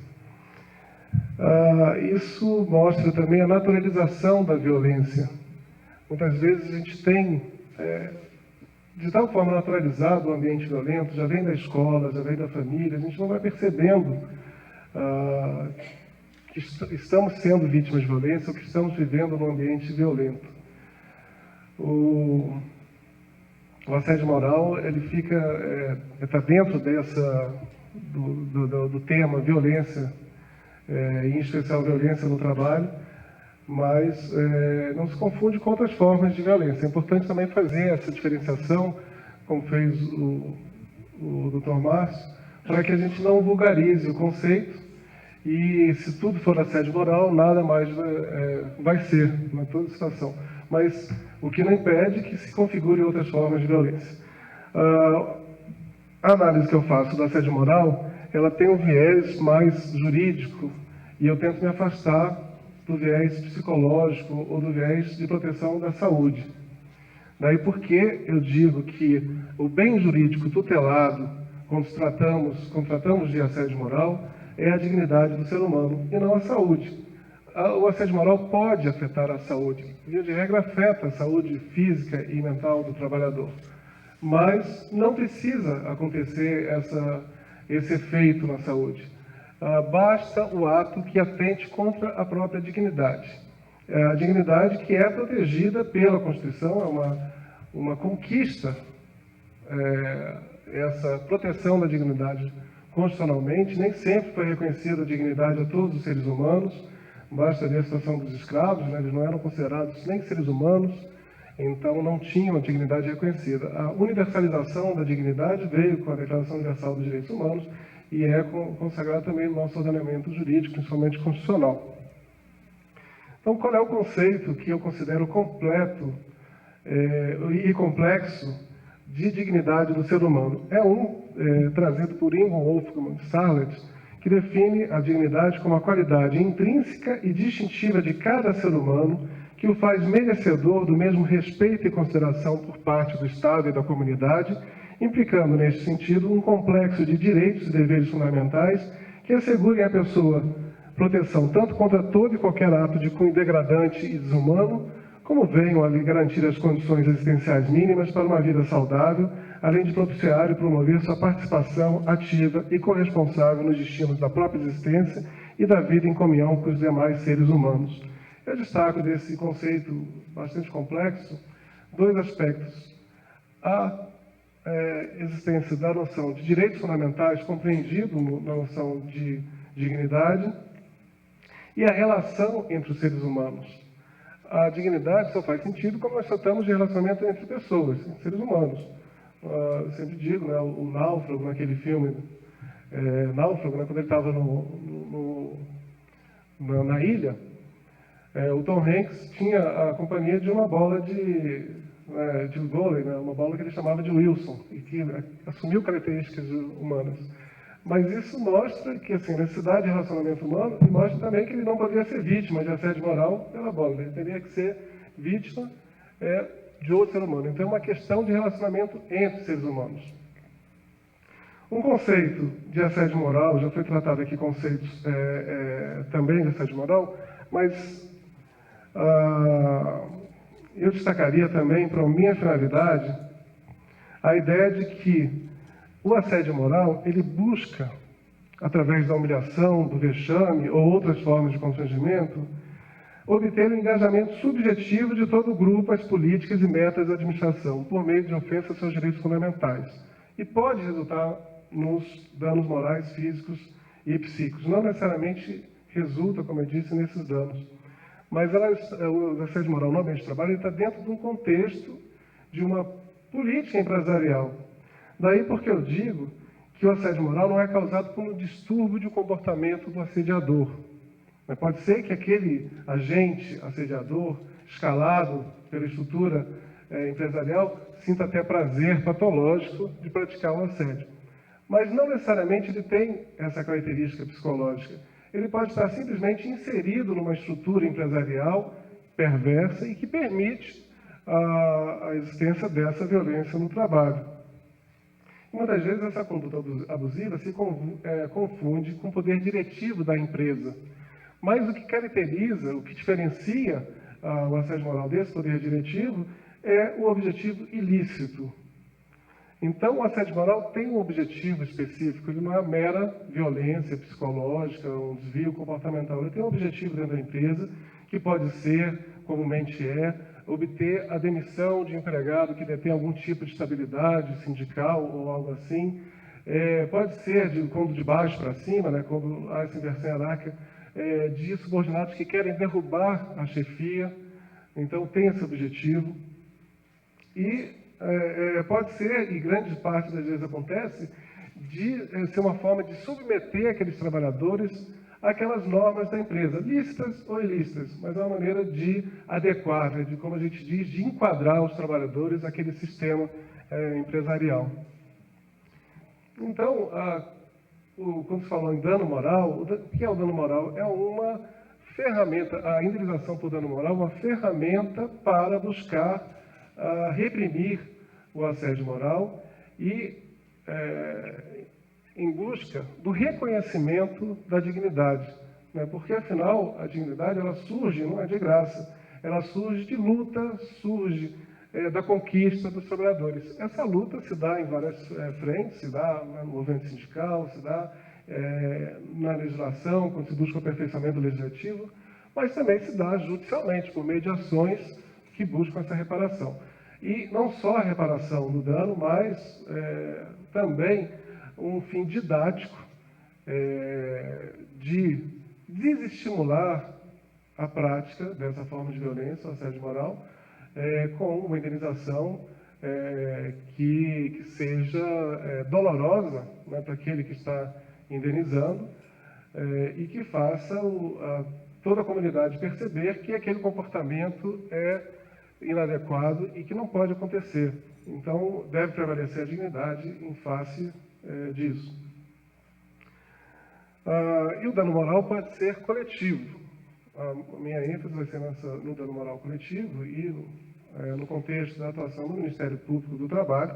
Isso mostra também a naturalização da violência. Muitas vezes a gente tem, de tal forma naturalizado o ambiente violento, já vem da escola, já vem da família, a gente não vai percebendo que estamos sendo vítimas de violência ou que estamos vivendo num ambiente violento. O assédio moral, ele está dentro do tema violência, em especial violência no trabalho, mas não se confunde com outras formas de violência. É importante também fazer essa diferenciação, como fez o Dr. Márcio, para que a gente não vulgarize o conceito e, se tudo for assédio moral, nada mais vai ser, na toda situação. Mas o que não impede que se configure outras formas de violência. A análise que eu faço do assédio moral, ela tem um viés mais jurídico e eu tento me afastar do viés psicológico ou do viés de proteção da saúde. Daí porque eu digo que o bem jurídico tutelado, quando tratamos de assédio moral, é a dignidade do ser humano e não a saúde. O assédio moral pode afetar a saúde, via de regra afeta a saúde física e mental do trabalhador, mas não precisa acontecer esse efeito na saúde. Basta o ato que atente contra a própria dignidade. A dignidade que é protegida pela Constituição, é uma conquista, essa proteção da dignidade constitucionalmente. Nem sempre foi reconhecida a dignidade a todos os seres humanos. Basta ver a situação dos escravos, né? Eles não eram considerados nem seres humanos, então não tinham a dignidade reconhecida. A universalização da dignidade veio com a Declaração Universal dos Direitos Humanos e é consagrada também no nosso ordenamento jurídico, principalmente constitucional. Então, qual é o conceito que eu considero completo e complexo de dignidade do ser humano? Trazido por Ingo Wolfgang Starlet, que define a dignidade como a qualidade intrínseca e distintiva de cada ser humano que o faz merecedor do mesmo respeito e consideração por parte do Estado e da comunidade, implicando, neste sentido, um complexo de direitos e deveres fundamentais que assegurem à pessoa proteção tanto contra todo e qualquer ato de cunho degradante e desumano, como venham a lhe garantir as condições existenciais mínimas para uma vida saudável, além de propiciar e promover sua participação ativa e corresponsável nos destinos da própria existência e da vida em comunhão com os demais seres humanos. Eu destaco desse conceito bastante complexo dois aspectos. A existência da noção de direitos fundamentais, compreendido na noção de dignidade, e a relação entre os seres humanos. A dignidade só faz sentido quando nós tratamos de relacionamento entre pessoas, entre seres humanos. Eu sempre digo, né, o Náufrago, naquele filme, Náufrago, né, quando ele estava na ilha, o Tom Hanks tinha a companhia de uma bola de vôlei, né, uma bola que ele chamava de Wilson, e que assumiu características humanas. Mas isso mostra que, assim, necessidade de relacionamento humano, e mostra também que ele não poderia ser vítima de assédio moral pela bola. Ele teria que ser vítima de outro ser humano. Então, é uma questão de relacionamento entre seres humanos. Um conceito de assédio moral, já foi tratado aqui conceitos também de assédio moral, mas eu destacaria também, para a minha finalidade, a ideia de que o assédio moral, ele busca, através da humilhação, do vexame ou outras formas de constrangimento, obter o engajamento subjetivo de todo o grupo às políticas e metas da administração, por meio de ofensa aos seus direitos fundamentais. E pode resultar nos danos morais, físicos e psíquicos. Não necessariamente resulta, como eu disse, nesses danos. Mas o assédio moral no ambiente de trabalho está dentro de um contexto de uma política empresarial. Daí porque eu digo que o assédio moral não é causado por um distúrbio de comportamento do assediador. Mas pode ser que aquele agente assediador, escalado pela estrutura empresarial, sinta até prazer patológico de praticar o assédio. Mas não necessariamente ele tem essa característica psicológica. Ele pode estar simplesmente inserido numa estrutura empresarial perversa e que permite a existência dessa violência no trabalho. Muitas vezes essa conduta abusiva se confunde com o poder diretivo da empresa. Mas o que caracteriza, o que diferencia o assédio moral desse poder diretivo é o objetivo ilícito. Então, o assédio moral tem um objetivo específico, ele não é a mera violência psicológica, um desvio comportamental. Ele tem um objetivo dentro da empresa, que pode ser, comumente obter a demissão de empregado que detém algum tipo de estabilidade sindical ou algo assim. Pode ser quando de baixo para cima, né, quando há essa inversão hierárquica, de subordinados que querem derrubar a chefia. Então, tem esse objetivo. E pode ser, e grande parte das vezes acontece, de ser uma forma de submeter aqueles trabalhadores àquelas normas da empresa, lícitas ou ilícitas, mas é uma maneira de adequar, de, como a gente diz, de enquadrar os trabalhadores àquele sistema empresarial. Então, quando se falou em dano moral, o que é o dano moral? É uma ferramenta, a indenização por dano moral é uma ferramenta para buscar reprimir o assédio moral e em busca do reconhecimento da dignidade, né? Porque, afinal, a dignidade ela surge, não é de graça, ela surge de luta, surge da conquista dos trabalhadores. Essa luta se dá em várias frentes, se dá no movimento sindical, se dá na legislação, quando se busca o aperfeiçoamento legislativo, mas também se dá judicialmente, por meio de ações que buscam essa reparação. E não só a reparação do dano, mas também um fim didático de desestimular a prática dessa forma de violência, o assédio moral, com uma indenização que seja dolorosa, né, para aquele que está indenizando e que faça toda a comunidade perceber que aquele comportamento é inadequado e que não pode acontecer. Então, deve prevalecer a dignidade em face disso. E o dano moral pode ser coletivo. A minha ênfase vai ser no dano moral coletivo e no contexto da atuação do Ministério Público do Trabalho.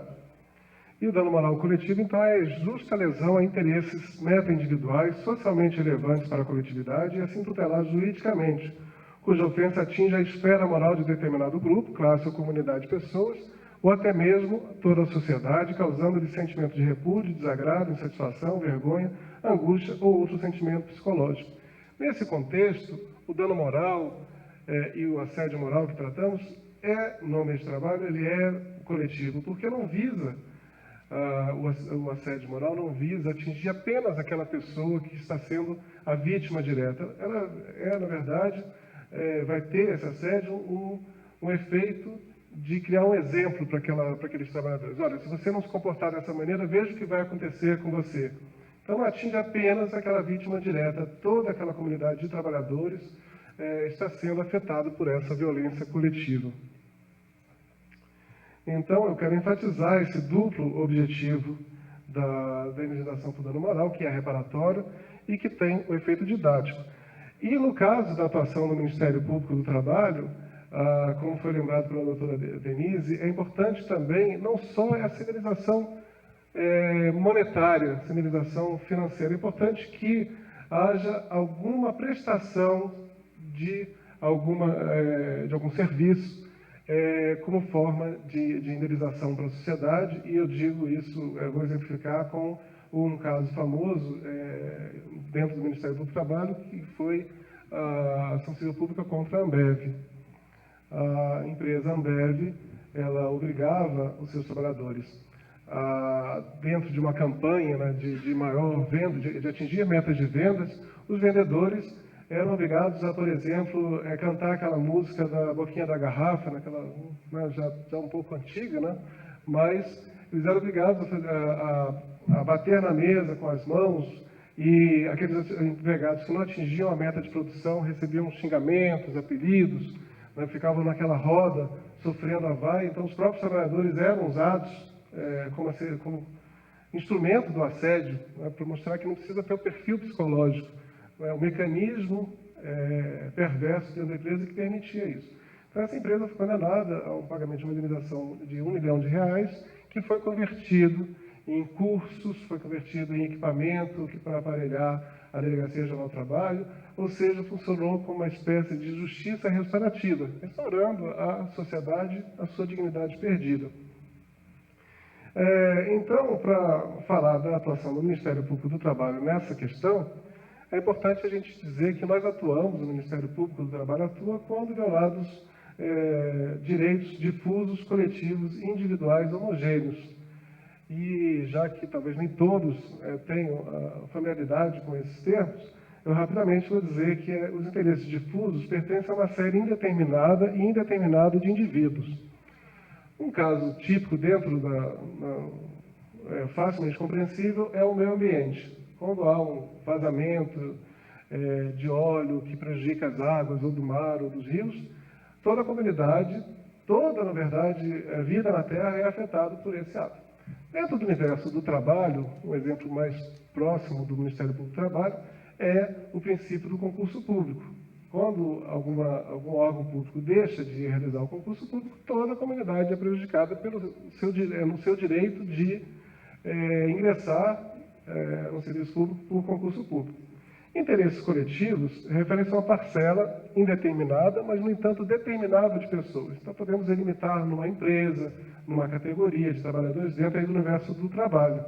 E o dano moral coletivo, então, é justa lesão a interesses meta-individuais socialmente relevantes para a coletividade e assim tutelados juridicamente, cuja ofensa atinge a esfera moral de determinado grupo, classe ou comunidade de pessoas, ou até mesmo toda a sociedade, causando-lhe sentimento de repúdio, desagrado, insatisfação, vergonha, angústia ou outro sentimento psicológico. Nesse contexto, o dano moral e o assédio moral que tratamos no meio de trabalho, ele é coletivo, porque não visa, o assédio moral não visa atingir apenas aquela pessoa que está sendo a vítima direta. Ela na verdade, vai ter esse assédio um efeito de criar um exemplo para aqueles trabalhadores. Olha, se você não se comportar dessa maneira, veja o que vai acontecer com você. Então, não atinge apenas aquela vítima direta, toda aquela comunidade de trabalhadores está sendo afetada por essa violência coletiva. Então, eu quero enfatizar esse duplo objetivo da indenização por dano moral, que é reparatório e que tem o efeito didático. E no caso da atuação do Ministério Público do Trabalho, como foi lembrado pela doutora Denise, é importante também não só essa indenização monetária, sinalização financeira. É importante que haja alguma prestação de algum serviço como forma de indenização para a sociedade, e eu digo isso, vou exemplificar com um caso famoso dentro do Ministério do Trabalho, que foi a ação civil pública contra a Ambev. A empresa Ambev, ela obrigava os seus trabalhadores dentro de uma campanha, né, de maior venda, de atingir metas de vendas, os vendedores eram obrigados a, por exemplo, cantar aquela música da Boquinha da Garrafa, naquela, né, já um pouco antiga, né, mas eles eram obrigados a bater na mesa com as mãos, e aqueles empregados que não atingiam a meta de produção recebiam xingamentos, apelidos, né, ficavam naquela roda, sofrendo a vaia. Então, os próprios trabalhadores eram usados como instrumento do assédio, né, para mostrar que não precisa ter o perfil psicológico, né, o mecanismo perverso dentro da empresa que permitia isso. Então, essa empresa foi condenada a um pagamento de uma indenização de R$1 milhão, que foi convertido em cursos, foi convertido em equipamento para aparelhar a Delegacia Regional do Trabalho, ou seja, funcionou como uma espécie de justiça restaurativa, restaurando à sociedade a sua dignidade perdida. Então, para falar da atuação do Ministério Público do Trabalho nessa questão, é importante a gente dizer que nós atuamos, o Ministério Público do Trabalho atua quando violados direitos difusos, coletivos, individuais, homogêneos. E já que talvez nem todos tenham familiaridade com esses termos, eu rapidamente vou dizer que os interesses difusos pertencem a uma série indeterminada e indeterminada de indivíduos. Um caso típico dentro facilmente compreensível é o meio ambiente. Quando há um vazamento de óleo que prejudica as águas ou do mar ou dos rios, toda a comunidade, na verdade, a vida na Terra é afetada por esse ato. Dentro do universo do trabalho, um exemplo mais próximo do Ministério Público do Trabalho é o princípio do concurso público. Quando algum órgão público deixa de realizar o concurso público, toda a comunidade é prejudicada no seu direito de ingressar no serviço público por concurso público. Interesses coletivos referem-se a uma parcela indeterminada, mas, no entanto, determinada de pessoas. Então, podemos delimitar numa empresa, numa categoria de trabalhadores dentro aí do universo do trabalho.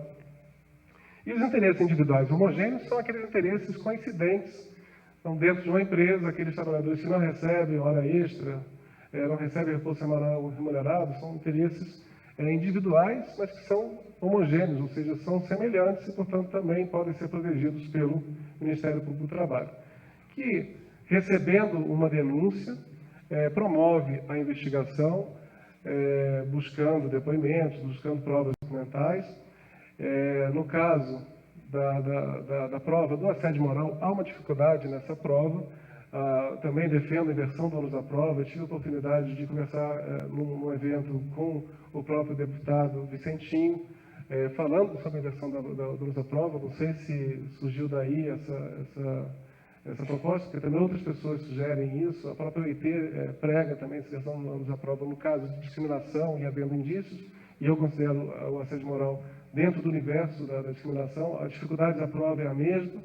E os interesses individuais homogêneos são aqueles interesses coincidentes. Então, dentro de uma empresa, aqueles trabalhadores que não recebem hora extra, não recebem repouso semanal remunerado, são interesses individuais, mas que são homogêneos, ou seja, são semelhantes e, portanto, também podem ser protegidos pelo Ministério Público do Trabalho, que, recebendo uma denúncia, promove a investigação, buscando depoimentos, buscando provas documentais. No caso da prova do assédio moral, há uma dificuldade nessa prova. Também defendo a inversão do ônus da prova. Eu tive a oportunidade de conversar num evento com o próprio deputado Vicentinho, falando sobre a inversão do ônus da prova. Não sei se surgiu daí essa proposta, porque também outras pessoas sugerem isso. A própria OIT prega também essa inversão do ônus da prova no caso de discriminação e havendo indícios, e eu considero o assédio moral dentro do universo da discriminação. A dificuldade da prova é a mesma.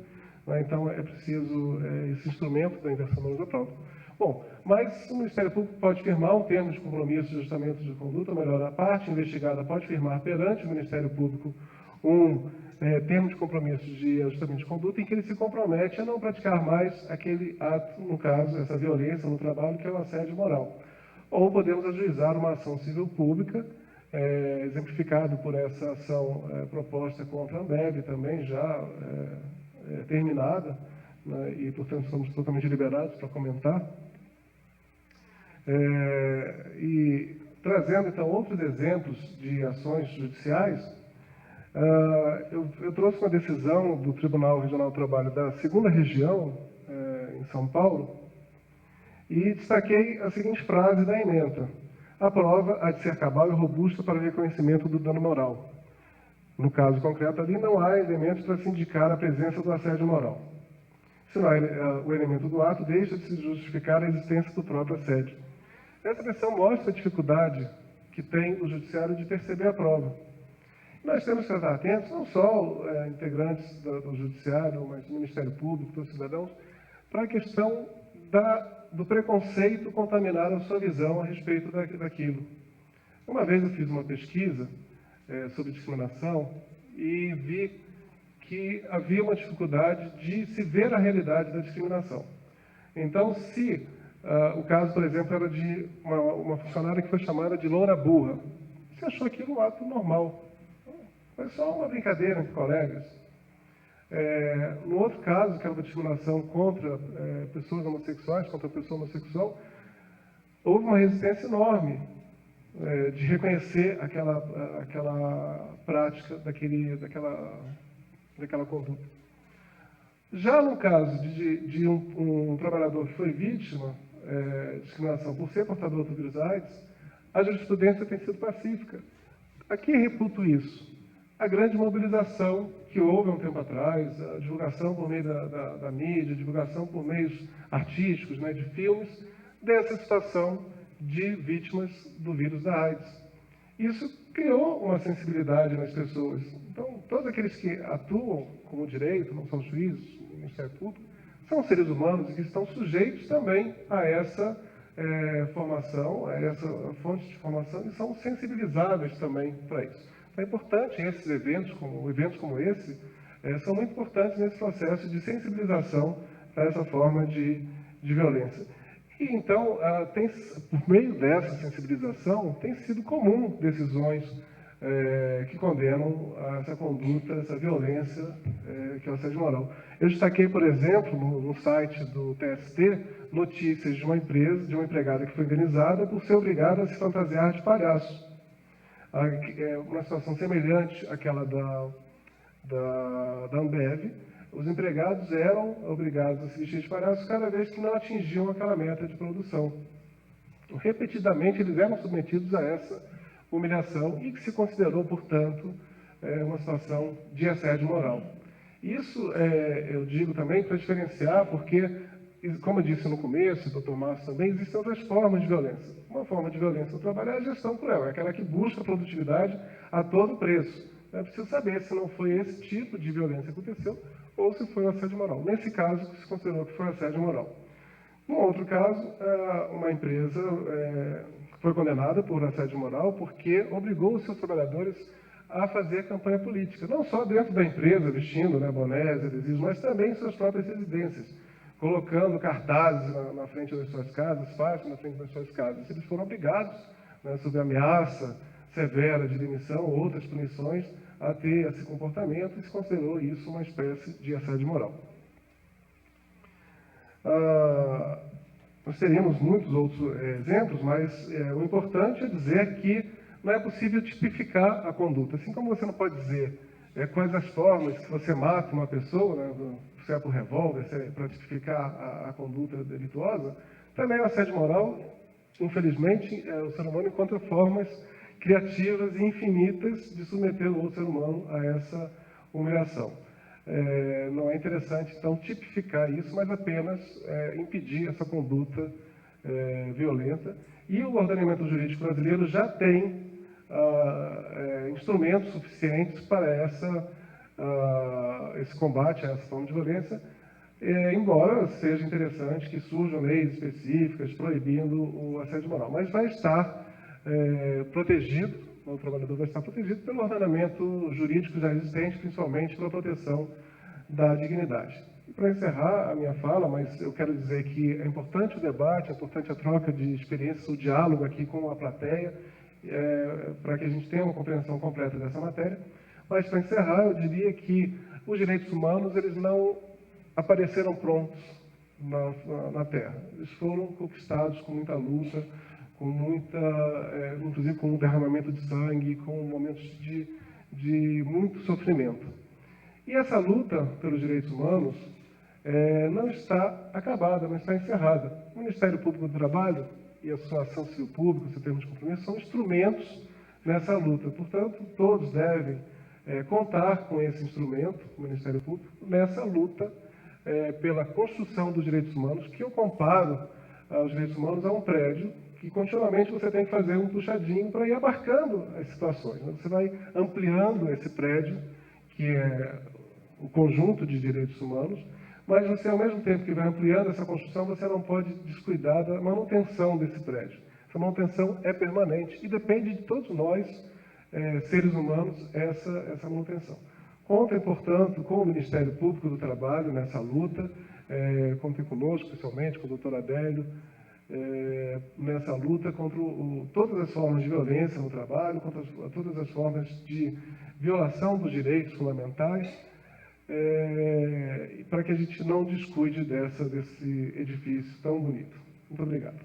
Então, é preciso esse instrumento da inversão do ônus da prova. Bom, mas o Ministério Público pode firmar um termo de compromisso de ajustamento de conduta, ou melhor, a parte investigada pode firmar perante o Ministério Público um termo de compromisso de ajustamento de conduta em que ele se compromete a não praticar mais aquele ato, no caso, essa violência no trabalho, que é o assédio moral. Ou podemos ajuizar uma ação civil pública, exemplificado por essa ação proposta contra a Ambev, também já terminada, né, e, portanto, estamos totalmente liberados para comentar. E trazendo, então, outros exemplos de ações judiciais, eu trouxe uma decisão do Tribunal Regional do Trabalho da 2ª Região, em São Paulo, e destaquei a seguinte frase da ementa: a prova há de ser cabal e robusta para o reconhecimento do dano moral. No caso concreto ali, não há elementos para se indicar a presença do assédio moral. Se não há o elemento do ato, deixa de se justificar a existência do próprio assédio. Essa questão mostra a dificuldade que tem o judiciário de perceber a prova. Nós temos que estar atentos, não só integrantes do judiciário, mas do Ministério Público, dos cidadãos, para a questão do preconceito contaminar a sua visão a respeito daquilo. Uma vez eu fiz uma pesquisa sobre discriminação e vi que havia uma dificuldade de se ver a realidade da discriminação. Então, se o caso, por exemplo, era de uma funcionária que foi chamada de loura burra, você achou aquilo um ato normal. Foi só uma brincadeira entre colegas. No outro caso, que era uma discriminação contra pessoas homossexuais, contra a pessoa homossexual, houve uma resistência enorme de reconhecer aquela prática, daquela conduta. Já no caso de um trabalhador que foi vítima de discriminação por ser portador do vírus AIDS, a jurisprudência tem sido pacífica. A que reputo isso? A grande mobilização que houve há um tempo atrás, a divulgação por meio da mídia, a divulgação por meios artísticos, né, de filmes, dessa situação de vítimas do vírus da AIDS. Isso criou uma sensibilidade nas pessoas. Então, todos aqueles que atuam como direito, não são juízes, Ministério Público, são seres humanos e que estão sujeitos também a essa formação, a essa fonte de formação, e são sensibilizáveis também para isso. Então, é importante esses eventos como esse, são muito importantes nesse processo de sensibilização para essa forma de violência. E, então, por meio dessa sensibilização, tem sido comum decisões que condenam essa conduta, essa violência que é o assédio moral. Eu destaquei, por exemplo, no site do TST, notícias de uma empresa, de uma empregada que foi indenizada por ser obrigada a se fantasiar de palhaço. Uma situação semelhante àquela da Ambev. Os empregados eram obrigados a se vestir de palhaço cada vez que não atingiam aquela meta de produção. Repetidamente, eles eram submetidos a essa humilhação e que se considerou, portanto, uma situação de assédio moral. Isso eu digo também para diferenciar, porque, como eu disse no começo, o Dr. Márcio também, existem outras formas de violência. Uma forma de violência no trabalho é a gestão cruel, é aquela que busca a produtividade a todo preço. É preciso saber se não foi esse tipo de violência que aconteceu ou se foi um assédio moral. Nesse caso, se considerou que foi um assédio moral. No outro caso, uma empresa foi condenada por assédio moral porque obrigou os seus trabalhadores a fazer campanha política, não só dentro da empresa, vestindo bonés, adesivos, mas também em suas próprias residências, colocando cartazes na frente das suas casas, faixas na frente das suas casas. Eles foram obrigados, sob ameaça severa de demissão ou outras punições, a ter esse comportamento e se considerou isso uma espécie de assédio moral. Nós teríamos muitos outros exemplos, mas o importante é dizer que não é possível tipificar a conduta. Assim como você não pode dizer quais as formas que você mata uma pessoa, se é por revólver, se é para tipificar a conduta delituosa, também o assédio moral, infelizmente, o ser humano encontra formas criativas e infinitas de submeter o outro ser humano a essa humilhação. Não é interessante, então, tipificar isso, mas apenas impedir essa conduta violenta. E o ordenamento jurídico brasileiro já tem instrumentos suficientes para esse combate a essa forma de violência, embora seja interessante que surjam leis específicas proibindo o assédio moral. Mas vai estar protegido, o trabalhador vai estar protegido pelo ordenamento jurídico já existente, principalmente pela proteção da dignidade. E para encerrar a minha fala, mas eu quero dizer que é importante o debate, é importante a troca de experiências, o diálogo aqui com a plateia, para que a gente tenha uma compreensão completa dessa matéria. Mas para encerrar, eu diria que os direitos humanos, eles não apareceram prontos na Terra. Eles foram conquistados com muita luta, inclusive com um derramamento de sangue, com momentos de muito sofrimento. E essa luta pelos direitos humanos não está acabada, não está encerrada. O Ministério Público do Trabalho e a sua ação civil pública, o seu termo de compromisso, são instrumentos nessa luta. Portanto, todos devem contar com esse instrumento, o Ministério Público, nessa luta pela construção dos direitos humanos, que eu comparo aos direitos humanos a um prédio que continuamente você tem que fazer um puxadinho para ir abarcando as situações. Você vai ampliando esse prédio, que é o conjunto de direitos humanos, mas você, ao mesmo tempo que vai ampliando essa construção, você não pode descuidar da manutenção desse prédio. Essa manutenção é permanente e depende de todos nós, seres humanos, essa manutenção. Contem, portanto, com o Ministério Público do Trabalho nessa luta, contem conosco, principalmente com o doutor Adélio, nessa luta contra todas as formas de violência no trabalho, contra todas as formas de violação dos direitos fundamentais, para que a gente não descuide desse edifício tão bonito. Muito obrigado.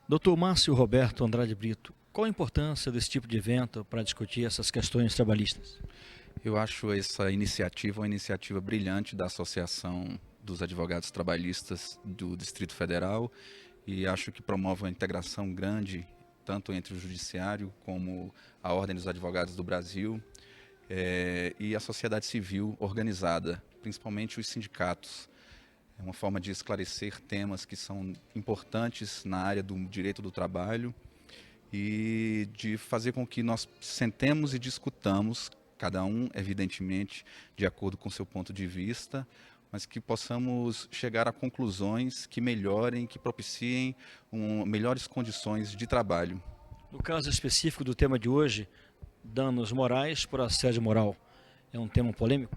Dr. Márcio Roberto Andrade Brito, qual a importância desse tipo de evento para discutir essas questões trabalhistas? Eu acho essa iniciativa uma iniciativa brilhante da Associação dos Advogados Trabalhistas do Distrito Federal e acho que promove uma integração grande, tanto entre o Judiciário como a Ordem dos Advogados do Brasil e a sociedade civil organizada, principalmente os sindicatos. É uma forma de esclarecer temas que são importantes na área do direito do trabalho e de fazer com que nós sentemos e discutamos, cada um, evidentemente, de acordo com seu ponto de vista, mas que possamos chegar a conclusões que melhorem, que propiciem melhores condições de trabalho. No caso específico do tema de hoje, danos morais por assédio moral, é um tema polêmico?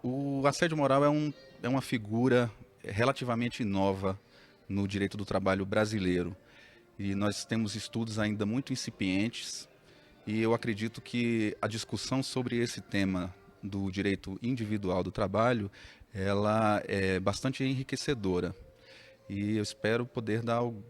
O assédio moral é uma figura relativamente nova no direito do trabalho brasileiro. E nós temos estudos ainda muito incipientes, e eu acredito que a discussão sobre esse tema do direito individual do trabalho, ela é bastante enriquecedora. E eu espero poder dar uma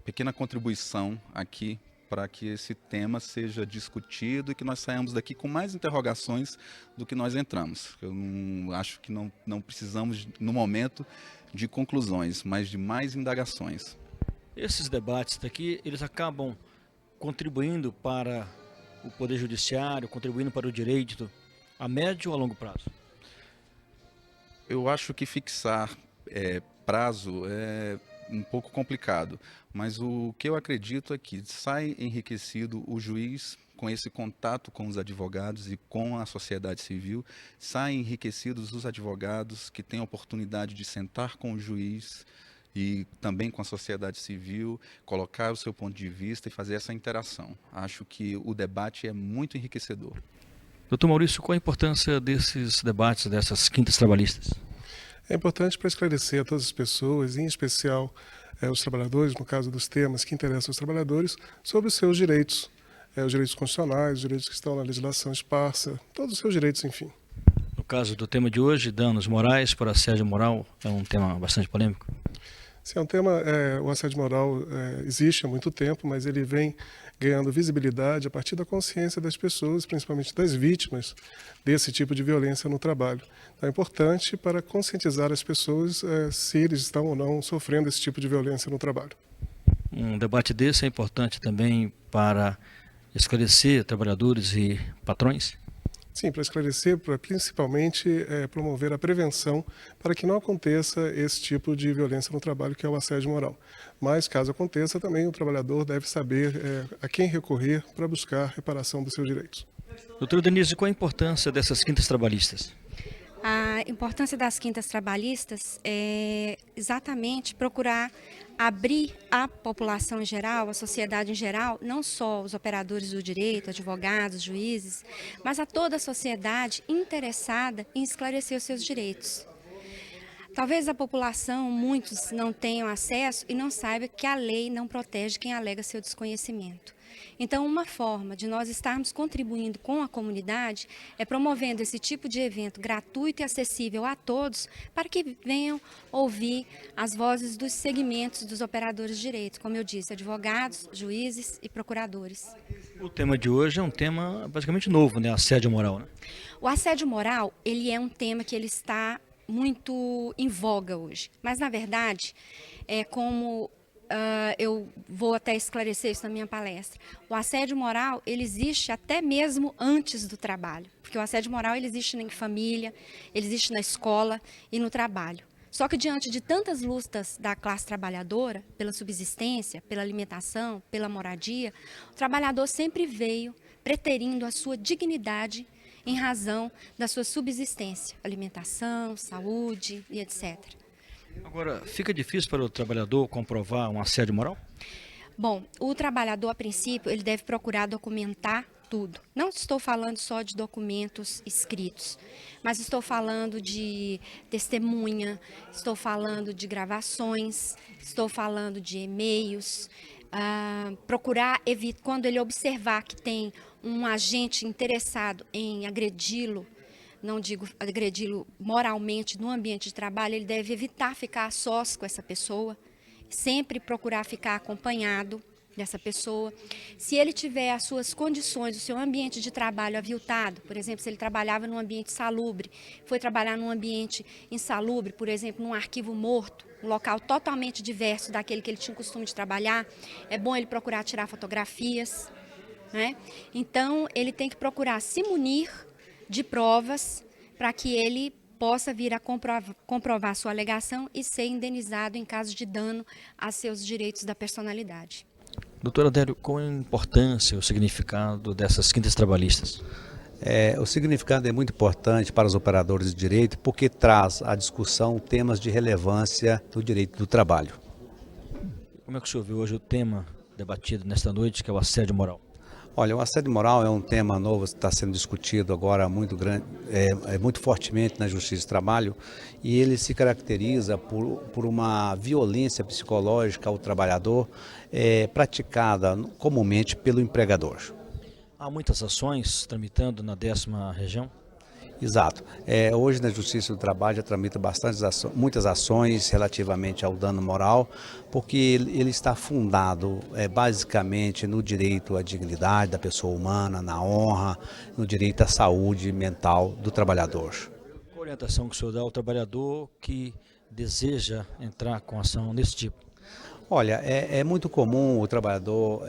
pequena contribuição aqui para que esse tema seja discutido e que nós saiamos daqui com mais interrogações do que nós entramos. Eu acho que não precisamos, no momento, de conclusões, mas de mais indagações. Esses debates daqui, eles acabam contribuindo para o Poder Judiciário, contribuindo para o direito a médio ou a longo prazo? Eu acho que fixar prazo é um pouco complicado, mas o que eu acredito é que sai enriquecido o juiz com esse contato com os advogados e com a sociedade civil, saem enriquecidos os advogados que têm a oportunidade de sentar com o juiz e também com a sociedade civil, colocar o seu ponto de vista e fazer essa interação. Acho que o debate é muito enriquecedor. Doutor Maurício, qual a importância desses debates, dessas quintas trabalhistas? É importante para esclarecer a todas as pessoas, em especial os trabalhadores, no caso dos temas que interessam os trabalhadores, sobre os seus direitos, os direitos constitucionais, os direitos que estão na legislação esparsa, todos os seus direitos, enfim. No caso do tema de hoje, danos morais por assédio moral, é um tema bastante polêmico? Sim, é um tema, o assédio moral existe há muito tempo, mas ele vem ganhando visibilidade a partir da consciência das pessoas, principalmente das vítimas desse tipo de violência no trabalho. Então, é importante para conscientizar as pessoas se eles estão ou não sofrendo esse tipo de violência no trabalho. Um debate desse é importante também para esclarecer trabalhadores e patrões? Sim, para esclarecer, para principalmente promover a prevenção para que não aconteça esse tipo de violência no trabalho, que é o assédio moral. Mas, caso aconteça, também o trabalhador deve saber a quem recorrer para buscar reparação dos seus direitos. Doutora Denise, qual a importância dessas quintas trabalhistas? A importância das quintas trabalhistas é exatamente procurar abrir a população em geral, a sociedade em geral, não só os operadores do direito, advogados, juízes, mas a toda a sociedade interessada em esclarecer os seus direitos. Talvez a população, muitos não tenham acesso e não saibam que a lei não protege quem alega seu desconhecimento. Então, uma forma de nós estarmos contribuindo com a comunidade é promovendo esse tipo de evento gratuito e acessível a todos, para que venham ouvir as vozes dos segmentos dos operadores de direito, como eu disse, advogados, juízes e procuradores. O tema de hoje é um tema basicamente novo, né? Assédio moral, né? O assédio moral, ele é um tema que ele está muito em voga hoje, mas na verdade, eu vou até esclarecer isso na minha palestra. O assédio moral, ele existe até mesmo antes do trabalho, porque o assédio moral ele existe na família, ele existe na escola e no trabalho. Só que diante de tantas lutas da classe trabalhadora, pela subsistência, pela alimentação, pela moradia, o trabalhador sempre veio preterindo a sua dignidade em razão da sua subsistência, alimentação, saúde e etc. Agora, fica difícil para o trabalhador comprovar um assédio moral? Bom, o trabalhador, a princípio, ele deve procurar documentar tudo. Não estou falando só de documentos escritos, mas estou falando de testemunha, estou falando de gravações, estou falando de e-mails. Procurar evitar, quando ele observar que tem um agente interessado em agredi-lo, não digo agredi-lo moralmente no ambiente de trabalho, ele deve evitar ficar a sós com essa pessoa, sempre procurar ficar acompanhado dessa pessoa. Se ele tiver as suas condições, o seu ambiente de trabalho aviltado, por exemplo, se ele trabalhava num ambiente salubre, foi trabalhar num ambiente insalubre, por exemplo, num arquivo morto, um local totalmente diverso daquele que ele tinha o costume de trabalhar, é bom ele procurar tirar fotografias, né? Então, ele tem que procurar se munir de provas para que ele possa vir a comprovar sua alegação e ser indenizado em caso de dano a seus direitos da personalidade. Doutor Adélio, qual a importância, o significado dessas quintas trabalhistas? O significado é muito importante para os operadores de direito porque traz à discussão temas de relevância do direito do trabalho. Como é que o senhor viu hoje o tema debatido nesta noite, que é o assédio moral? Olha, o assédio moral é um tema novo, está sendo discutido agora muito grande, muito fortemente na Justiça do Trabalho, e ele se caracteriza por uma violência psicológica ao trabalhador praticada comumente pelo empregador. Há muitas ações tramitando na 10ª região? Exato. Hoje na Justiça do Trabalho já tramita muitas ações relativamente ao dano moral, porque ele está fundado basicamente no direito à dignidade da pessoa humana, na honra, no direito à saúde mental do trabalhador. Qual a orientação que o senhor dá ao trabalhador que deseja entrar com ação desse tipo? Olha, é muito comum o trabalhador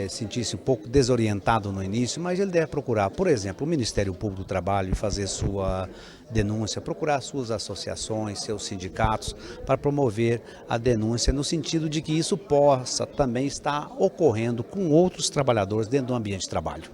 sentir-se um pouco desorientado no início, mas ele deve procurar, por exemplo, o Ministério Público do Trabalho e fazer sua denúncia, procurar suas associações, seus sindicatos, para promover a denúncia no sentido de que isso possa também estar ocorrendo com outros trabalhadores dentro do ambiente de trabalho.